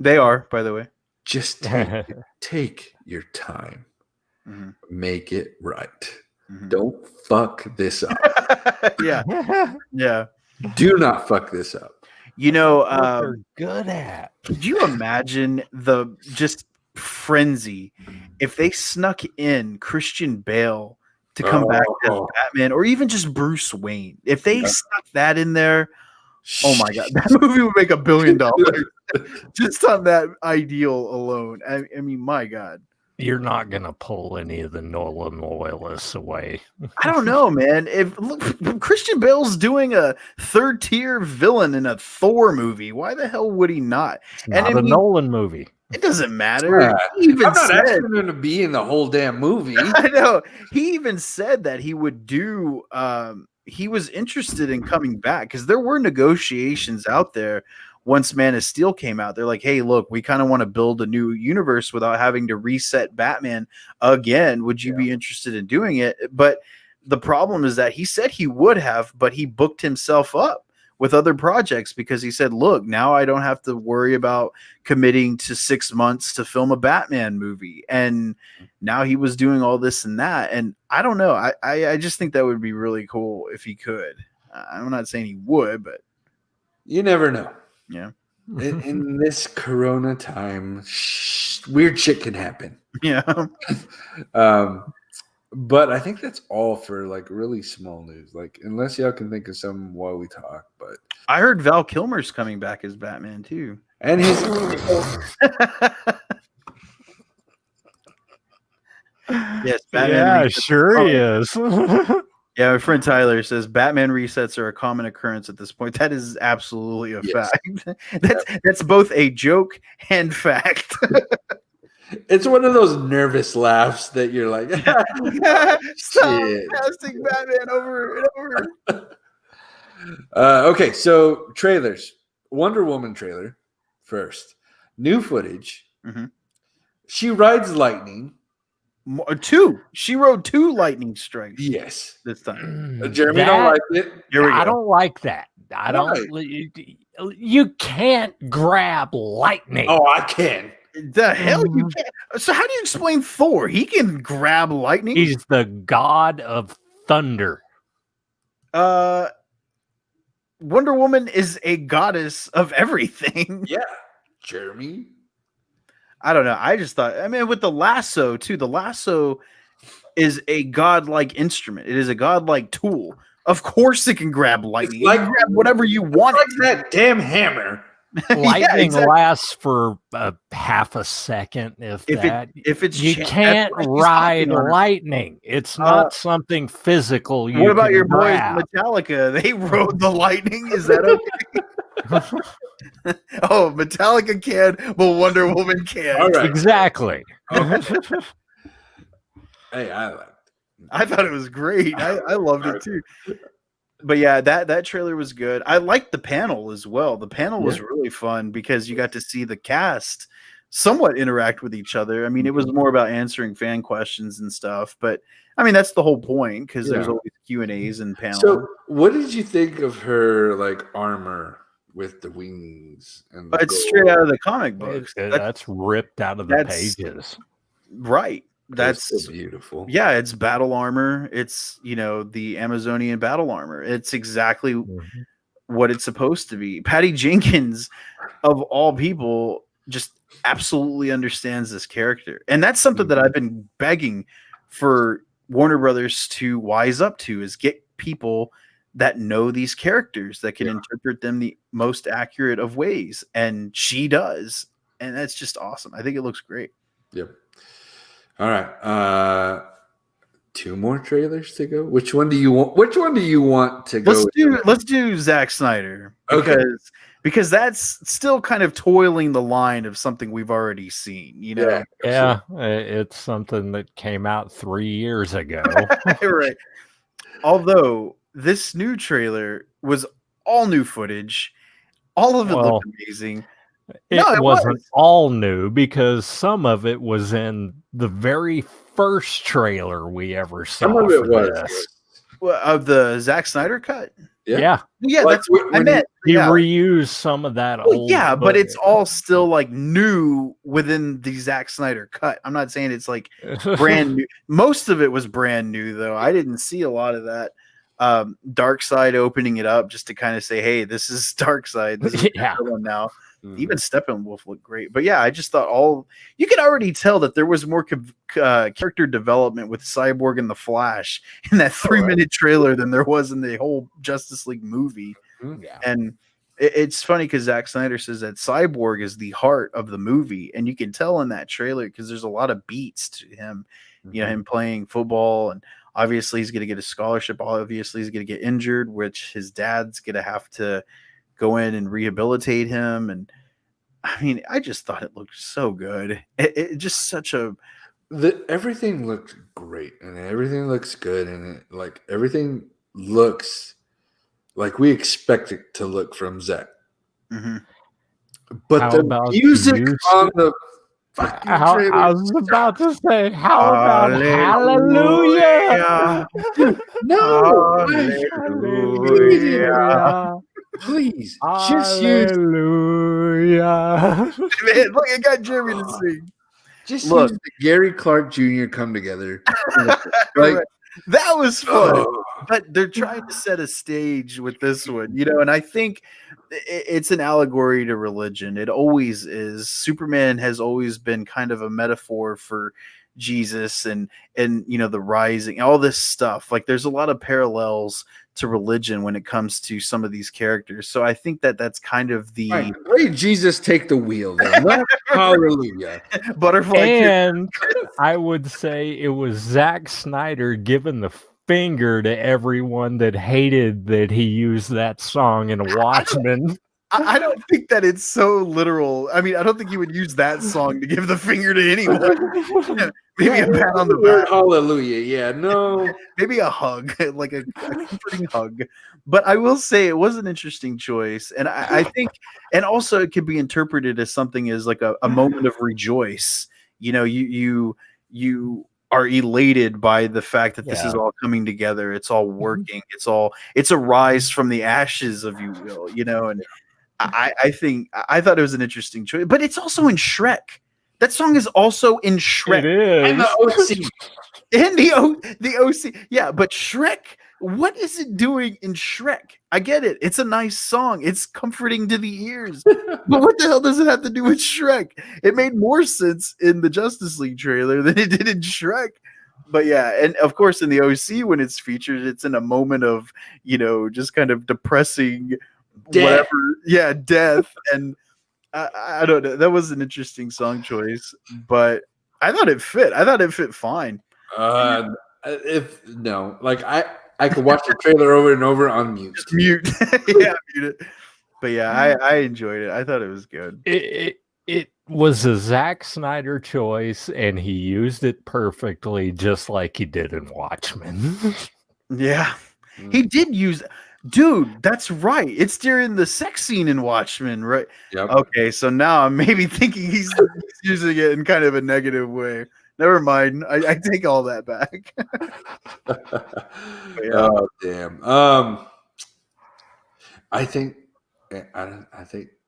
They are, by the way. just take your time. Mhm. Make it right. Mhm. Don't fuck this up. Yeah. Do not fuck this up. What they're good at. Could you imagine the just frenzy if they snuck in Christian Bale to come back as Batman, or even just Bruce Wayne? If they snuck that in there, oh my god, that movie would make $1 billion just on that ideal alone. I mean, my god. You're not gonna pull any of the Nolan loyalists away. I don't know, man. If Christian Bale's doing a third tier villain in a Thor movie, why the hell would he not? Not a Nolan movie. It doesn't matter. Yeah. He even I'm not said, asking him to be in the whole damn movie. I know. He even said that he would do. He was interested in coming back because there were negotiations out there. Once Man of Steel came out, they're like, hey, look, we kind of want to build a new universe without having to reset Batman again. Would you be interested in doing it? But the problem is that he said he would have, but he booked himself up with other projects because he said, look, now I don't have to worry about committing to 6 months to film a Batman movie. And now he was doing all this and that. And I don't know. I just think that would be really cool if he could. I'm not saying he would, but You never know. yeah. In this Corona time, weird shit can happen. Yeah. But I think that's all for like really small news. Like, unless y'all can think of some while we talk. But I heard Val Kilmer's coming back as Batman too. and his Yes, Batman. Yeah, resets. sure he is. Yeah, my friend Tyler says Batman resets are a common occurrence at this point. That is absolutely a fact. That's both a joke and fact. It's one of those nervous laughs that you're like, Stop shit. casting Batman over and over. Okay, so trailers. Wonder Woman trailer first. New footage. Mhm. She rides lightning. Two. She rode 2 lightning strikes. Yes. This time. Jeremy don't like it. Here we go. I don't like that. I don't. You can't grab lightning. Oh, I can. The hell you can't. So how do you explain Thor? He can grab lightning. He's the god of thunder. Wonder Woman is a goddess of everything. Yeah. Jeremy. I don't know. I just thought, I mean, with the lasso too, the lasso is a godlike instrument. It is a godlike tool. Of course it can grab lightning. Like, it can grab whatever you want. Like that damn hammer. Lightning exactly. lasts for half a second, if that. If it's You can't ride lightning. It's not something physical. What about your boys grab. Metallica? They rode the lightning. Is that okay? Oh, Metallica can, but Wonder Woman can't. All right. Exactly. Hey, I liked it. I thought it was great. I loved it too. But yeah, that trailer was good. I liked the panel as well. The panel was really fun because you got to see the cast somewhat interact with each other. I mean, it was more about answering fan questions and stuff, but I mean, that's the whole point because there's always Q&As and panels. So, what did you think of her like armor with the wings? And it's straight out of the comic books. That's ripped out of the pages. Right. That's so beautiful. Yeah, it's battle armor. It's, the Amazonian battle armor. It's exactly what it's supposed to be. Patty Jenkins, of all people, just absolutely understands this character. And that's something that I've been begging for Warner Brothers to wise up to, is get people that know these characters, that can interpret them the most accurate of ways. And she does. And that's just awesome. I think it looks great. Yep. All right. 2 more trailers to go. Which one do you want to go? Let's do Zack Snyder because that's still kind of toiling the line of something we've already seen, Yeah, it's something that came out 3 years ago. Right. Although this new trailer was all new footage, all of it looked amazing. It No, it wasn't was. all new because some of it was in the very first trailer we ever saw. Some of it for was. this. Of the Zack Snyder cut. Yeah. Yeah, Like, that's what I when meant. He Yeah. reused some of that Well, old. yeah, but it's footage. all still like new within the Zack Snyder cut. I'm not saying it's like brand new. Most of it was brand new, though. I didn't see a lot of that. Dark Side opening it up just to kind of say, "Hey, this is Dark Side. This is Yeah. the one now." Mhm. Even Steppenwolf looked great, but yeah, I just thought you could already tell that there was more character development with Cyborg and the Flash in that 3-minute trailer than there was in the whole Justice League movie. Yeah. And it's funny because Zack Snyder says that Cyborg is the heart of the movie, and you can tell in that trailer because there's a lot of beats to him. You know, him playing football, and obviously he's going to get a scholarship. Obviously he's going to get injured, which his dad's going to have to go in and rehabilitate him. And I mean, I just thought it looked so good. It just such a Everything looked great, and everything looks good, and everything looks like we expect it to look from Zack. Mhm. But How the about music you on the fucking trailer, I was about to say, how about hallelujah? no, Hallelujah. please, just use Hallelujah. Man, look, it got Jeremy to sing. use Look. the Gary Clark Jr. come together. Like, Right. That was fun. oh, But they're trying to set a stage with this one, you know, and I think it's an allegory to religion. It always is. Superman has always been kind of a metaphor for Jesus and you know, the rising, all this stuff. Like there's a lot of parallels to religion when it comes to some of these characters. So I think that that's kind of the right, play Jesus take the wheel, though. Not hallelujah. butterfly And I would say it was Zack Snyder giving the finger to everyone that hated that he used that song in Watchmen. I don't think that it's so literal. I mean, I don't think you would use that song to give the finger to anyone. Maybe a pat on the word back, hallelujah. Yeah, no. maybe a hug, like a comforting hug. But I will say it was an interesting choice, and I think, and also it could be interpreted as something as like a moment of rejoice. You know, you are elated by the fact that this is all coming together. It's all working. It's a rise from the ashes, if you will. You know, and I think I thought it was an interesting choice, but it's also in Shrek. That song is also in Shrek. It is. And the OC. In the OC. Yeah, but Shrek, what is it doing in Shrek? I get it. It's a nice song. It's comforting to the ears. But what the hell does it have to do with Shrek? It made more sense in the Justice League trailer than it did in Shrek. But yeah, and of course in the OC when it's featured, it's in a moment of, you know, just kind of depressing Death. Death. And I don't know. That was an interesting song choice, but I thought it fit. I thought it fit fine. I could watch the trailer over and over on mute. Just mute. Yeah, mute it. But yeah, I enjoyed it. I thought it was good. It was a Zack Snyder choice, and he used it perfectly, just like he did in Watchmen. Yeah, he did use. Dude, that's right. It's during the sex scene in Watchmen, right? Yep. Okay, so now I'm maybe thinking he's using it in kind of a negative way. Never mind. I take all that back. Yeah. Oh damn. I think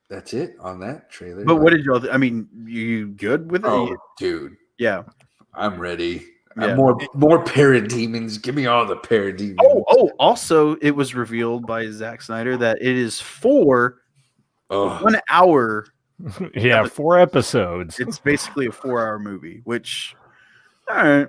that's it on that trailer. But what did y'all? I mean, you good with it? Oh, dude, Yeah. I'm ready. Yeah. More parademons. Give me all the parademons. Oh, also, it was revealed by Zack Snyder that it is for 1 hour. Yeah, 4 episodes. It's basically a 4-hour movie, which, all right,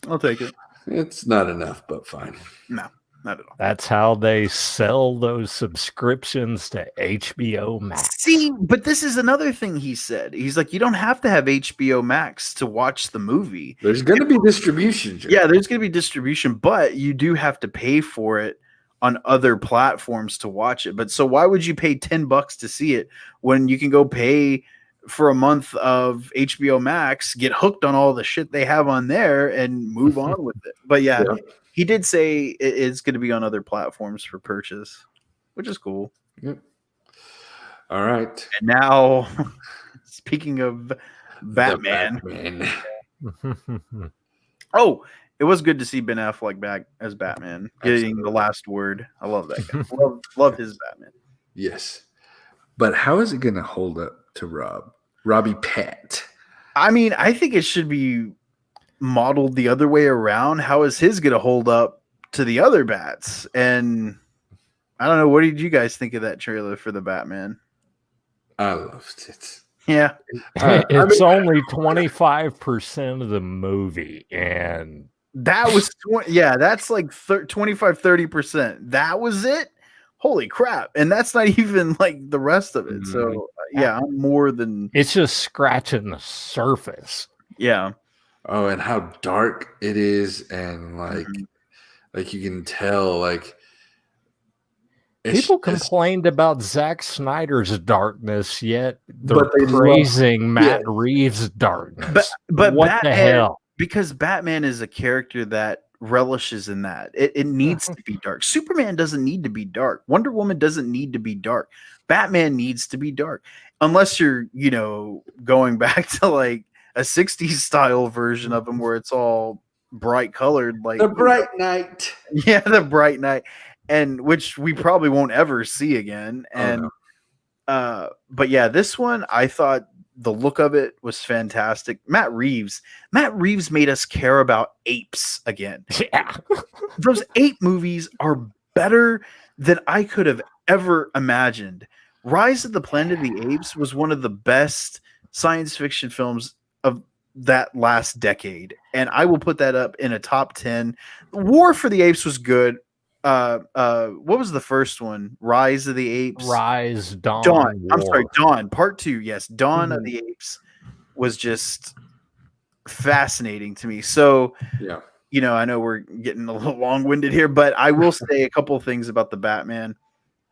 I'll take it. It's not enough, but fine. No, not at all. That's how they sell those subscriptions to HBO Max. See, but this is another thing he said. He's like, you don't have to have HBO Max to watch the movie. There's going to be distribution. Joe. Yeah, there's going to be distribution, but you do have to pay for it on other platforms to watch it. But so why would you pay $10 to see it when you can go pay for a month of HBO Max, get hooked on all the shit they have on there, and move on with it? But yeah, he did say it's going to be on other platforms for purchase, which is cool. Yep. All right. And now, speaking of Batman, oh, it was good to see Ben Affleck back as Batman, getting the last word. I love that guy. love his Batman. Yes. But how is it going to hold up to Robbie Pat? I mean, I think it should be modeled the other way around. How is his going to hold up to the other Bats? And I don't know. What did you guys think of that trailer for the Batman? I loved it. Yeah. It's only 25% of the movie. And that was, that's like 25-30%. That was it? Holy crap. And that's not even like the rest of it. So, I'm more than. It's just scratching the surface. Yeah. Oh, and how dark it is. And like you can tell, like. People complained about Zack Snyder's darkness, yet they're praising Matt Reeves' darkness. But what Batman, the hell? Because Batman is a character that relishes in that. It needs to be dark. Superman doesn't need to be dark. Wonder Woman doesn't need to be dark. Batman needs to be dark. Unless you're, going back to like a 60s style version of him where it's all bright colored. Like The Bright Knight. Yeah, The Bright Knight. And which we probably won't ever see again. And but yeah, this one, I thought the look of it was fantastic. Matt Reeves made us care about apes again. Yeah. Those ape movies are better than I could have ever imagined. Rise of the Planet of the Apes was one of the best science fiction films of that last decade. And I will put that up in a top 10. War for the Apes was good. What was the first one? Rise of the Apes. Dawn. I'm sorry, Dawn. Part 2. Yes, Dawn of the Apes was just fascinating to me. So, I know we're getting a little long-winded here, but I will say a couple of things about the Batman.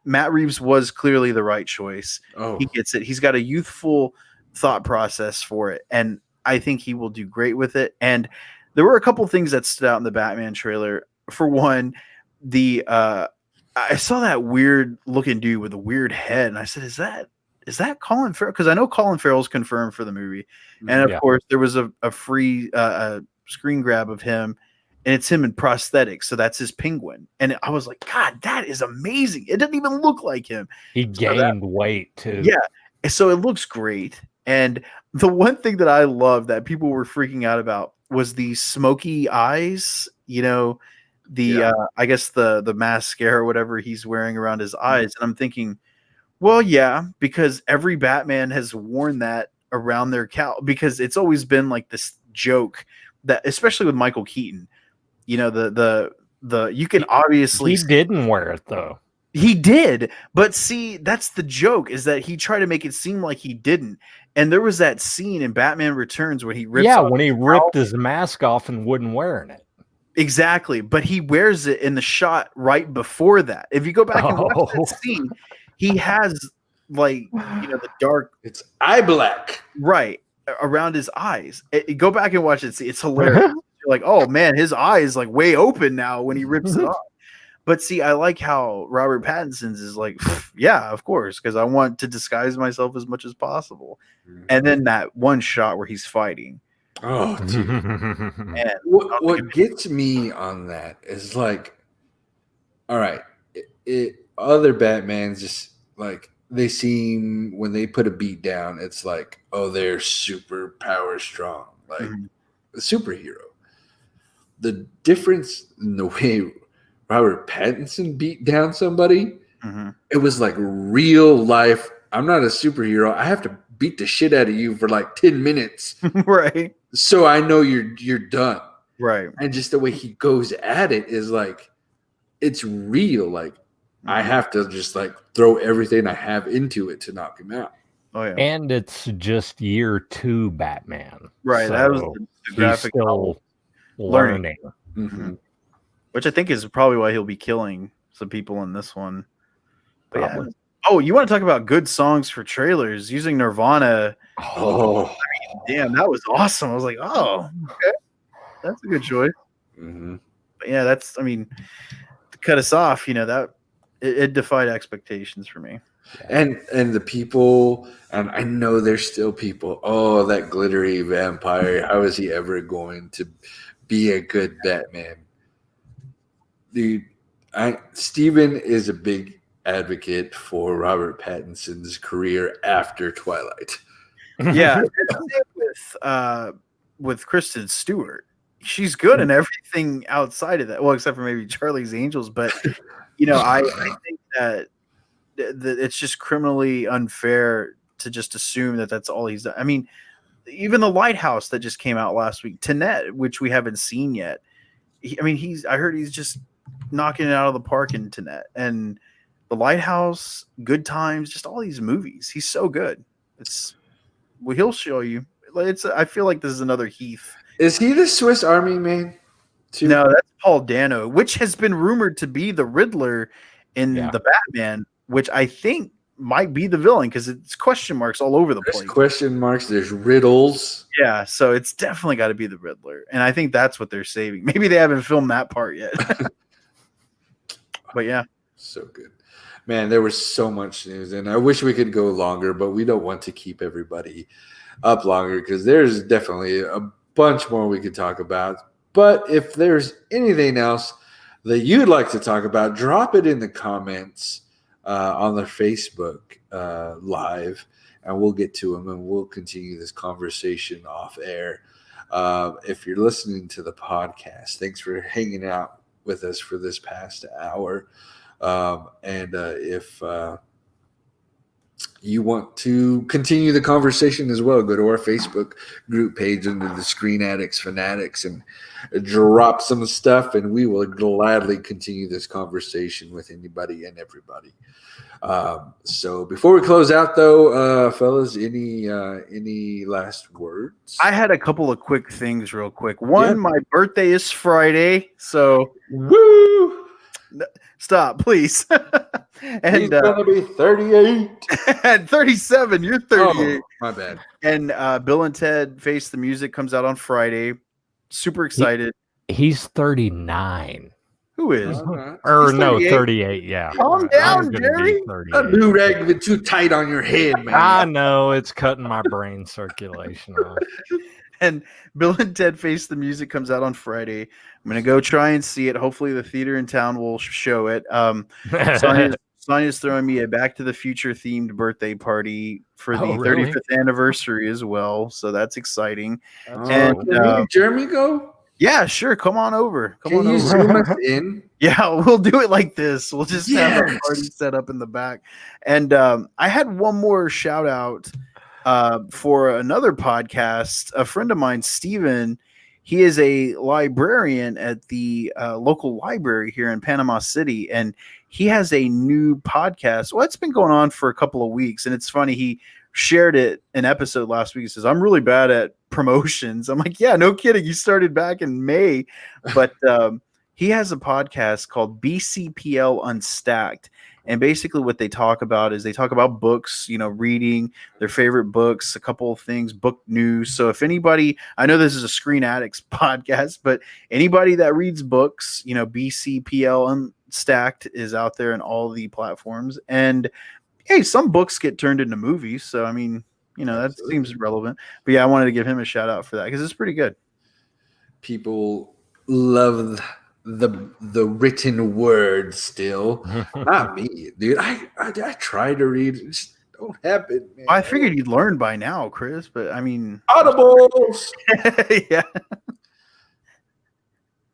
Matt Reeves was clearly the right choice. Oh. He gets it. He's got a youthful thought process for it, and I think he will do great with it. And there were a couple of things that stood out in the Batman trailer. For one, I saw that weird looking dude with a weird head, and I said, "Is that Colin Farrell?" Because I know Colin Farrell's confirmed for the movie, and of course there was a free screen grab of him, and it's him in prosthetics, so that's his penguin. And I was like, God, that is amazing! It doesn't even look like him. He gained weight too. Yeah, so it looks great. And the one thing that I love that people were freaking out about was the smoky eyes. I guess the mascara or whatever he's wearing around his eyes. And I'm thinking, well, yeah, because every Batman has worn that around their cowl, because it's always been like this joke that, especially with Michael Keaton, you can obviously. He didn't wear it though. He did, but see, that's the joke, is that he tried to make it seem like he didn't. And there was that scene in Batman Returns when he ripped his mask off and wasn't wearing it. Exactly, but he wears it in the shot right before that. If you go back and watch that scene, he has the dark. It's eye black right around his eyes. Go back and watch it. See, it's hilarious. You're like, oh man, his eye is like way open now when he rips it off. But see, I like how Robert Pattinson's is like, yeah, of course, because I want to disguise myself as much as possible. And then that one shot where he's fighting. Oh, dude. And what gets me on that is like, all right, other Batmans just like, they seem, when they put a beat down, it's like, oh, they're super power strong, like a superhero. The difference in the way Robert Pattinson beat down somebody, it was like real life. I'm not a superhero. I have to beat the shit out of you for like 10 minutes. Right. So I know you're done. Right. And just the way he goes at it is like, it's real. Like, I have to just like throw everything I have into it to knock him out. Oh yeah. And it's just year 2 Batman. Right. So that was the graphic novel learning. Which I think is probably why he'll be killing some people in this one. But yeah. Oh, you want to talk about good songs for trailers using Nirvana? Oh, I mean, damn, that was awesome. I was like, oh, okay, that's a good choice. But yeah, to cut us off, that it defied expectations for me. And the people, and I know there's still people. Oh, that glittery vampire! How is he ever going to be a good Batman? Dude, Steven is a big advocate for Robert Pattinson's career after Twilight. Yeah, with Kristen Stewart, she's good in everything outside of that. Well, except for maybe Charlie's Angels, but I think that it's just criminally unfair to just assume that that's all he's done. I mean, even The Lighthouse that just came out last week, Tenet, which we haven't seen yet. I heard he's just knocking it out of the park in Tenet, and The Lighthouse, Good Times, just all these movies. He's so good. He'll show you. I feel like this is another Heath. Is he the Swiss Army Man? Too? No, that's Paul Dano, which has been rumored to be the Riddler in the Batman, which I think might be the villain because it's question marks all over the place. Question marks. There's riddles. Yeah, so it's definitely got to be the Riddler, and I think that's what they're saving. Maybe they haven't filmed that part yet. But yeah, so good, man. There was so much news, and I wish we could go longer, but we don't want to keep everybody up longer because there's definitely a bunch more we could talk about. But if there's anything else that you'd like to talk about, drop it in the comments on the Facebook live, and we'll get to them, and we'll continue this conversation off air. If you're listening to the podcast, thanks for hanging out with us for this past hour. And if you want to continue the conversation as well, go to our Facebook group page under the Screen Addicts Fanatics and drop some stuff, and we will gladly continue this conversation with anybody and everybody. So before we close out, though, fellas, any last words? I had a couple of quick things real quick. One, my birthday is Friday, so woo! Stop, please. And he's gonna be 38. At 37, you're 38. Oh, my bad. And Bill and Ted Face the Music comes out on Friday. Super excited. He's 39. Who is? Or no, 38. Yeah. Calm down, Jerry. A new rag been too tight on your head, man. I know, it's cutting my brain circulation off. And Bill and Ted Face the Music comes out on Friday. I'm going to go try and see it. Hopefully the theater in town will show it. Sonya's throwing me a Back to the Future themed birthday party for the 35th anniversary as well. So that's exciting. And Jeremy go? Yeah, sure. Come on over. Can you zoom us in? Yeah, we'll do it like this. We'll just have a party set up in the back. And I had one more shout out for another podcast. A friend of mine, Steven, he is a librarian at the local library here in Panama City, and he has a new podcast. Well, it's been going on for a couple of weeks, and it's funny. He shared an episode last week. He says, I'm really bad at promotions. I'm like, yeah, no kidding. You started back in May, but he has a podcast called BCPL Unstacked. And basically what they talk about is they talk about books, reading their favorite books, a couple of things, book news. So if anybody, I know this is a Screen Addicts podcast, but anybody that reads books, BCPL Unstacked is out there in all the platforms. And hey, some books get turned into movies. So, I mean, that seems relevant. But yeah, I wanted to give him a shout out for that because it's pretty good. People love the written word still. Not me, dude. I try to read. It just don't happen, man. I figured you'd learn by now, Chris, but I mean Audibles. Yeah.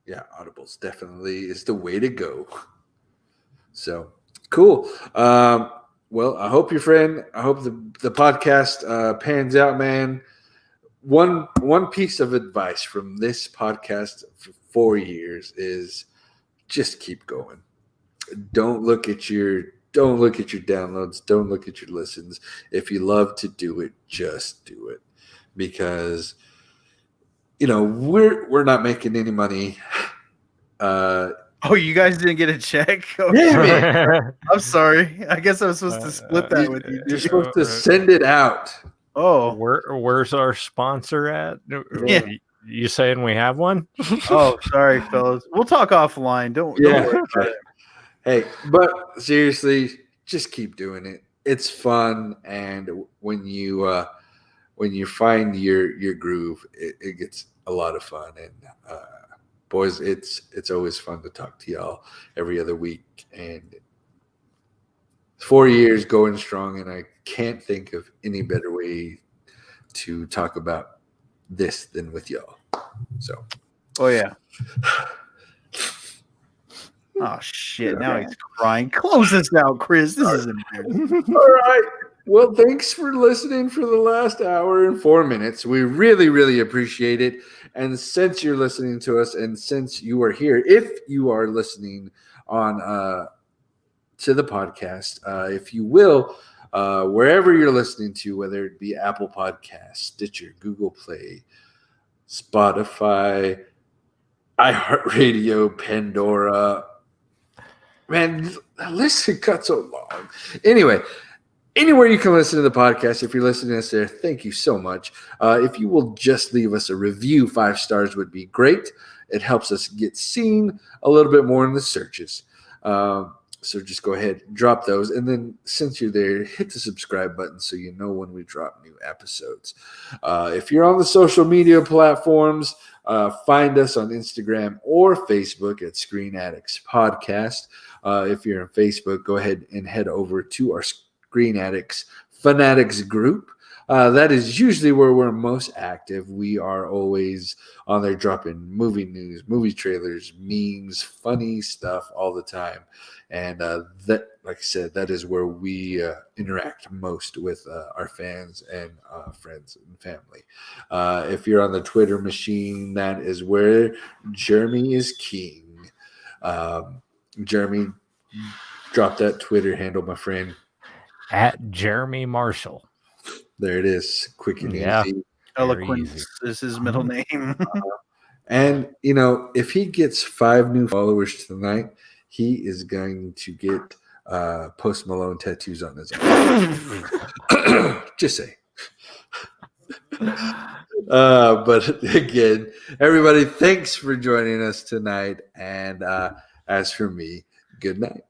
Yeah, Audibles definitely is the way to go. So cool. Well, I hope I hope the podcast pans out, man. One piece of advice from this podcast for 4 years is just keep going. Don't look at your downloads. Don't look at your listens. If you love to do it, just do it, because we're not making any money. Oh, you guys didn't get a check? Yeah, I'm sorry. I guess I was supposed to split that with you. You're supposed to send it out. Oh, where's our sponsor at? Yeah. You saying we have one? Oh, sorry, fellas. We'll talk offline. Don't worry about it. Hey, but seriously, just keep doing it. it's fun, and when you find your groove, it gets a lot of fun. And boys, it's always fun to talk to y'all every other week. And 4 years going strong, and I can't think of any better way to talk about this than with y'all. So, oh yeah. Oh shit! Now he's crying. Close this out, Chris. This is embarrassing. all right. Well, thanks for listening for the last hour and 4 minutes. We really, really appreciate it. And since you're listening to us, and since you are here, if you are listening on to the podcast, if you will, wherever you're listening to, whether it be Apple Podcasts, Stitcher, Google Play, Spotify, iHeartRadio, Pandora. Man, the list got so long. Anyway, anywhere you can listen to the podcast, if you're listening to us there, thank you so much. If you will just leave us a review, 5 stars would be great. It helps us get seen a little bit more in the searches. So just go ahead, drop those. And then since you're there, hit the subscribe button so you know when we drop new episodes. If you're on the social media platforms, find us on Instagram or Facebook at Screen Addicts Podcast. If you're on Facebook, go ahead and head over to our Screen Addicts Fanatics group. That is usually where we're most active. We are always on there dropping movie news, movie trailers, memes, funny stuff all the time. And that, like I said, that is where we interact most with our fans and friends and family. If you're on the Twitter machine, that is where Jeremy is king. Jeremy, drop that Twitter handle, my friend. At Jeremy Marshall. There it is. Quick and easy. Eloquence is his middle name. And, you know, if he gets 5 new followers tonight, he is going to get Post Malone tattoos on his arm. Just say. But again, everybody, thanks for joining us tonight. And as for me, good night.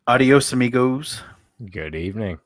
Adios, amigos. Good evening.